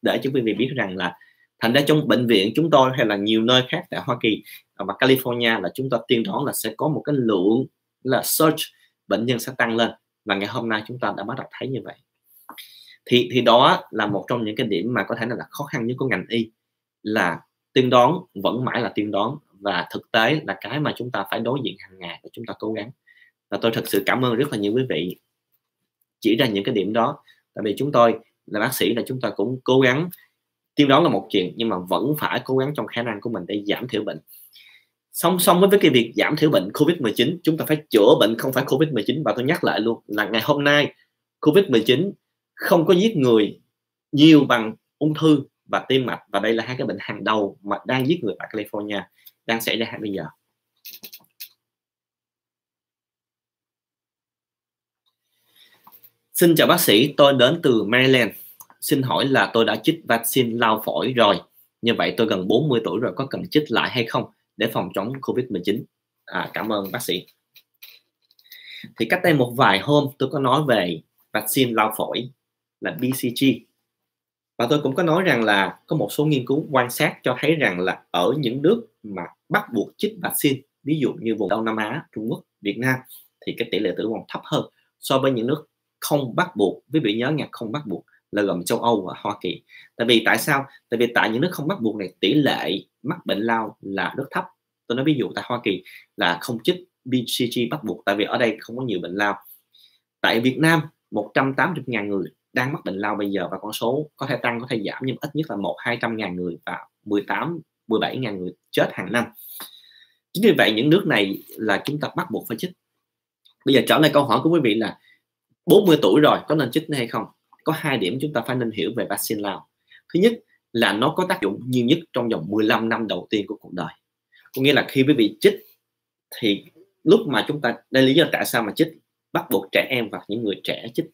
để cho quý vị biết rằng là thành ra trong bệnh viện chúng tôi hay là nhiều nơi khác tại Hoa Kỳ và California là chúng ta tiên đoán là sẽ có một cái lượng là surge, bệnh nhân sẽ tăng lên, và ngày hôm nay chúng ta đã bắt đầu thấy như vậy. Thì đó là một trong những cái điểm mà có thể là khó khăn nhất của ngành y, là tiên đoán vẫn mãi là tiên đoán, và thực tế là cái mà chúng ta phải đối diện hàng ngày và chúng ta cố gắng. Và tôi thật sự cảm ơn rất là nhiều quý vị chỉ ra những cái điểm đó, tại vì chúng tôi là bác sĩ là chúng ta cũng cố gắng tiên đoán là một chuyện, nhưng mà vẫn phải cố gắng trong khả năng của mình để giảm thiểu bệnh. Song song với cái việc giảm thiểu bệnh Covid-19, chúng ta phải chữa bệnh không phải Covid-19. Và tôi nhắc lại luôn là ngày hôm nay Covid-19 không có giết người nhiều bằng ung thư và tim mạch, và đây là hai cái bệnh hàng đầu mà đang giết người tại California, đang xảy ra bây giờ. Xin chào bác sĩ, tôi đến từ Maryland. Xin hỏi là tôi đã chích vaccine lao phổi rồi. Như vậy tôi gần 40 tuổi rồi, có cần chích lại hay không để phòng chống Covid-19? Cảm ơn bác sĩ. Thì cách đây một vài hôm tôi có nói về vaccine lao phổi là BCG. Và tôi cũng có nói rằng là có một số nghiên cứu quan sát cho thấy rằng là ở những nước mà bắt buộc chích vaccine, ví dụ như vùng Đông Nam Á, Trung Quốc, Việt Nam, thì cái tỷ lệ tử vong thấp hơn so với những nước không bắt buộc. Quý vị nhớ nha, không bắt buộc là gồm châu Âu và Hoa Kỳ. Tại vì tại sao? Tại vì tại những nước không bắt buộc này tỷ lệ mắc bệnh lao là rất thấp. Tôi nói ví dụ tại Hoa Kỳ là không chích BCG bắt buộc, tại vì ở đây không có nhiều bệnh lao. Tại Việt Nam 180.000 người đang mắc bệnh lao bây giờ, và con số có thể tăng có thể giảm, nhưng ít nhất là 100-200.000 người và 17.000 người chết hàng năm. Chính vì vậy những nước này là chúng ta bắt buộc phải chích. Bây giờ trở lại câu hỏi của quý vị là 40 tuổi rồi có nên chích hay không? Có hai điểm chúng ta phải nên hiểu về vaccine lao. Thứ nhất là nó có tác dụng nhiều nhất trong vòng 15 năm đầu tiên của cuộc đời. Có nghĩa là khi quý vị chích thì lúc mà chúng ta, đây là lý do tại sao mà chích bắt buộc trẻ em và những người trẻ chích.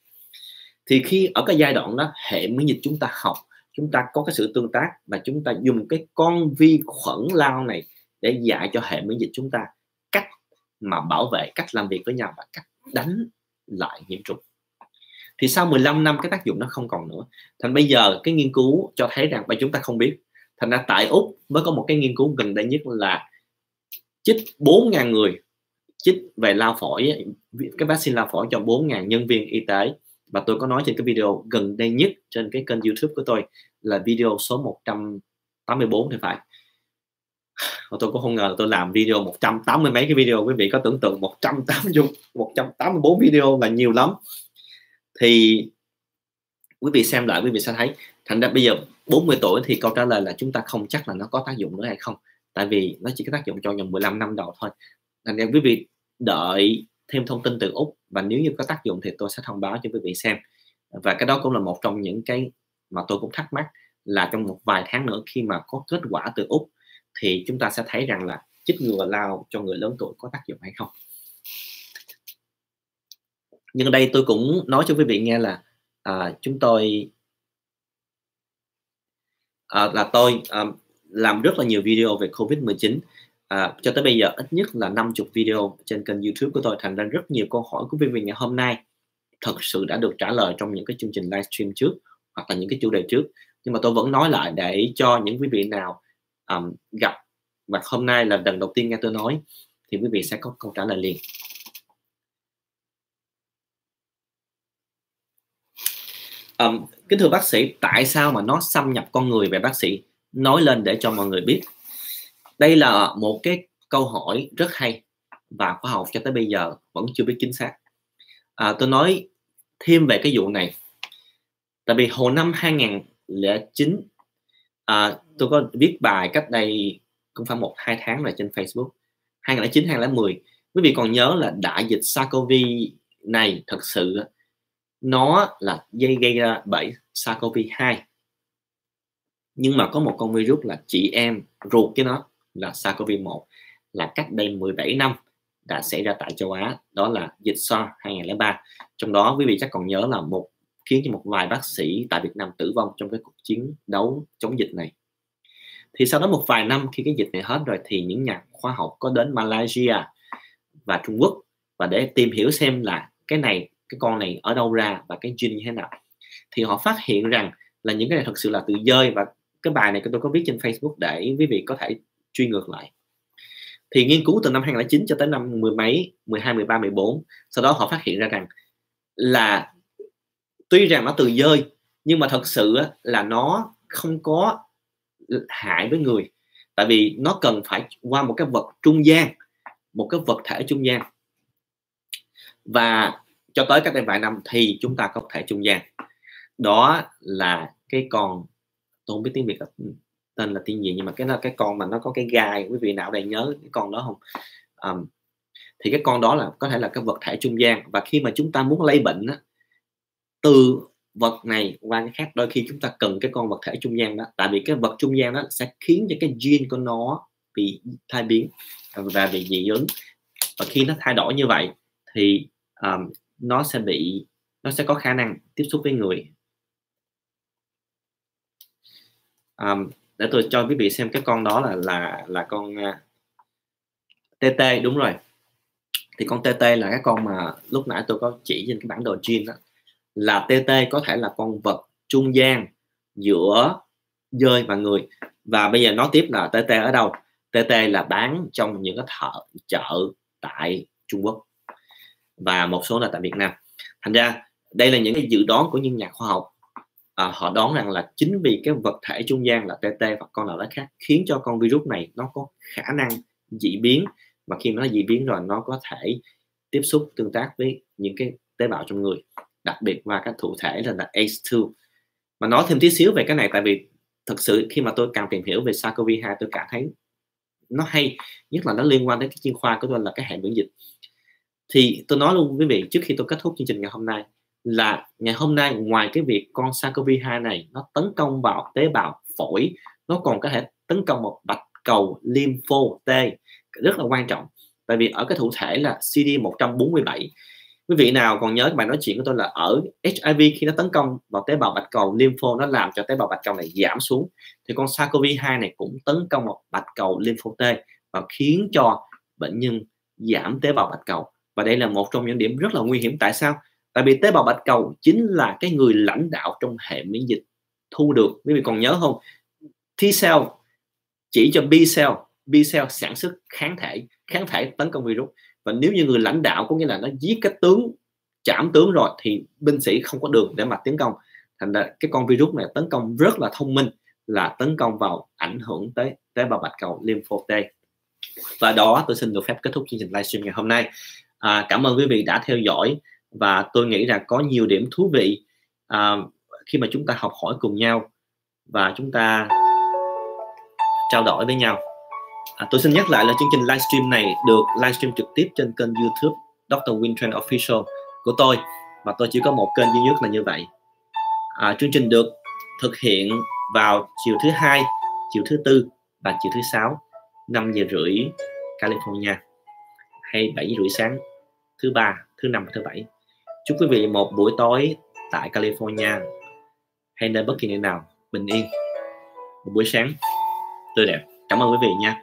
Thì khi ở cái giai đoạn đó, hệ miễn dịch chúng ta học, chúng ta có cái sự tương tác, và chúng ta dùng cái con vi khuẩn lao này để dạy cho hệ miễn dịch chúng ta cách mà bảo vệ, cách làm việc với nhau và cách đánh lại nhiễm trùng. Thì sau 15 năm cái tác dụng nó không còn nữa. Thành bây giờ cái nghiên cứu cho thấy rằng, và chúng ta không biết, thành ra tại Úc mới có một cái nghiên cứu gần đây nhất là chích 4.000 người, chích về lao phổi, cái vaccine lao phổi cho 4.000 nhân viên y tế. Và tôi có nói trên cái video gần đây nhất trên cái kênh YouTube của tôi là video số 184 thì phải. Và tôi cũng không ngờ là tôi làm video 180 mấy cái video. Quý vị có tưởng tượng 184 video là nhiều lắm. Thì quý vị xem lại quý vị sẽ thấy, thành ra bây giờ 40 tuổi thì câu trả lời là chúng ta không chắc là nó có tác dụng nữa hay không, tại vì nó chỉ có tác dụng trong vòng 15 năm đầu thôi. Thành ra quý vị đợi thêm thông tin từ Úc, và nếu như có tác dụng thì tôi sẽ thông báo cho quý vị xem. Và cái đó cũng là một trong những cái mà tôi cũng thắc mắc, là trong một vài tháng nữa khi mà có kết quả từ Úc thì chúng ta sẽ thấy rằng là chích ngừa lao cho người lớn tuổi có tác dụng hay không. Nhưng ở đây tôi cũng nói cho quý vị nghe là chúng tôi làm rất là nhiều video về Covid-19. Cho tới bây giờ ít nhất là 50 video trên kênh YouTube của tôi. Thành ra rất nhiều câu hỏi của quý vị ngày hôm nay thật sự đã được trả lời trong những cái chương trình livestream trước, hoặc là những cái chủ đề trước. Nhưng mà tôi vẫn nói lại để cho những quý vị nào gặp và hôm nay là lần đầu tiên nghe tôi nói, thì quý vị sẽ có câu trả lời liền. Kính thưa bác sĩ, tại sao mà nó xâm nhập con người? Về bác sĩ nói lên để cho mọi người biết. Đây là một cái câu hỏi rất hay và khoa học cho tới bây giờ vẫn chưa biết chính xác. Tôi nói thêm về cái vụ này. Tại vì hồi năm 2009 tôi có viết bài cách đây cũng phải 1-2 tháng rồi trên Facebook. 2009, 2010. Quý vị còn nhớ là đại dịch SARS-CoV này thật sự nó là gây ra bởi SARS-CoV-2. Nhưng mà có một con virus là chị em ruột với nó là SARS-CoV-1 là cách đây 17 năm đã xảy ra tại châu Á, đó là dịch SARS 2003. Trong đó quý vị chắc còn nhớ là khiến cho một vài bác sĩ tại Việt Nam tử vong trong cái cuộc chiến đấu chống dịch này. Thì sau đó một vài năm khi cái dịch này hết rồi thì những nhà khoa học có đến Malaysia và Trung Quốc và để tìm hiểu xem là cái này cái con này ở đâu ra và cái gene như thế nào. Thì họ phát hiện rằng là những cái này thật sự là tự dơi, và cái bài này tôi có viết trên Facebook để quý vị có thể truy ngược lại. Thì nghiên cứu từ năm 2009 cho tới năm mười mấy, 12, 13, 14, sau đó họ phát hiện ra rằng là tuy rằng nó từ dơi nhưng mà thật sự là nó không có hại với người, tại vì nó cần phải qua một cái vật trung gian, một cái vật thể trung gian, và cho tới cách đây vài năm thì chúng ta có thể trung gian, đó là cái con, tôi không biết tiếng Việt tên là tiếng gì, nhưng mà cái là cái con mà nó có cái gai, quý vị nào đây nhớ cái con đó không? Thì cái con đó là có thể là cái vật thể trung gian, và khi mà chúng ta muốn lây bệnh từ vật này qua cái khác, đôi khi chúng ta cần cái con vật thể trung gian đó, tại vì cái vật trung gian đó sẽ khiến cho cái gene của nó bị thay biến và bị dị ứng, và khi nó thay đổi như vậy thì nó sẽ có khả năng tiếp xúc với người. Để tôi cho quý vị xem cái con đó là con TT, đúng rồi. Thì con TT là cái con mà lúc nãy tôi có chỉ trên cái bản đồ gene đó, là TT có thể là con vật trung gian giữa dơi và người. Và bây giờ nói tiếp là TT ở đâu? TT là bán trong những cái chợ tại Trung Quốc và một số là tại Việt Nam. Thành ra đây là những cái dự đoán của những nhà khoa học. Họ đoán rằng là chính vì cái vật thể trung gian là TT hoặc con nào đó khác khiến cho con virus này nó có khả năng dị biến, và khi nó dị biến rồi nó có thể tiếp xúc tương tác với những cái tế bào trong người, đặc biệt qua các thụ thể là ACE2. Mà nói thêm tí xíu về cái này, tại vì thật sự khi mà tôi càng tìm hiểu về SARS-CoV-2 tôi cảm thấy nó hay, nhất là nó liên quan đến cái chuyên khoa của tôi là cái hệ miễn dịch. Thì tôi nói luôn quý vị trước khi tôi kết thúc chương trình ngày hôm nay, là ngày hôm nay ngoài cái việc con SARS-CoV-2 này nó tấn công vào tế bào phổi, nó còn có thể tấn công một bạch cầu lympho T rất là quan trọng, tại vì ở cái thụ thể là CD147. Quý vị nào còn nhớ cái bài nói chuyện của tôi là ở HIV khi nó tấn công vào tế bào bạch cầu lympho, nó làm cho tế bào bạch cầu này giảm xuống, thì con SARS-CoV-2 này cũng tấn công vào bạch cầu lympho T và khiến cho bệnh nhân giảm tế bào bạch cầu. Và đây là một trong những điểm rất là nguy hiểm. Tại sao? Tại vì tế bào bạch cầu chính là cái người lãnh đạo trong hệ miễn dịch thu được. Quý vị còn nhớ không? T-cell chỉ cho B-cell, B-cell sản xuất kháng thể tấn công virus. Và nếu như người lãnh đạo có nghĩa là nó giết cái tướng, chạm tướng rồi, thì binh sĩ không có đường để mà tiến công. Thành ra cái con virus này tấn công rất là thông minh, là tấn công vào ảnh hưởng tới tế bào bạch cầu lympho T. Và đó tôi xin được phép kết thúc chương trình livestream ngày hôm nay. Cảm ơn quý vị đã theo dõi, và tôi nghĩ rằng có nhiều điểm thú vị khi mà chúng ta học hỏi cùng nhau và chúng ta trao đổi với nhau. Tôi xin nhắc lại là chương trình livestream này được livestream trực tiếp trên kênh YouTube Dr. Win Tran Official của tôi, và tôi chỉ có một kênh duy nhất là như vậy. Chương trình được thực hiện vào chiều thứ Hai, chiều thứ Tư và chiều thứ Sáu, 5 giờ rưỡi California, hay 7 giờ rưỡi sáng thứ Ba, thứ Năm và thứ Bảy. Chúc quý vị một buổi tối tại California hay nơi bất kỳ nơi nào bình yên, một buổi sáng tươi đẹp. Cảm ơn quý vị nha.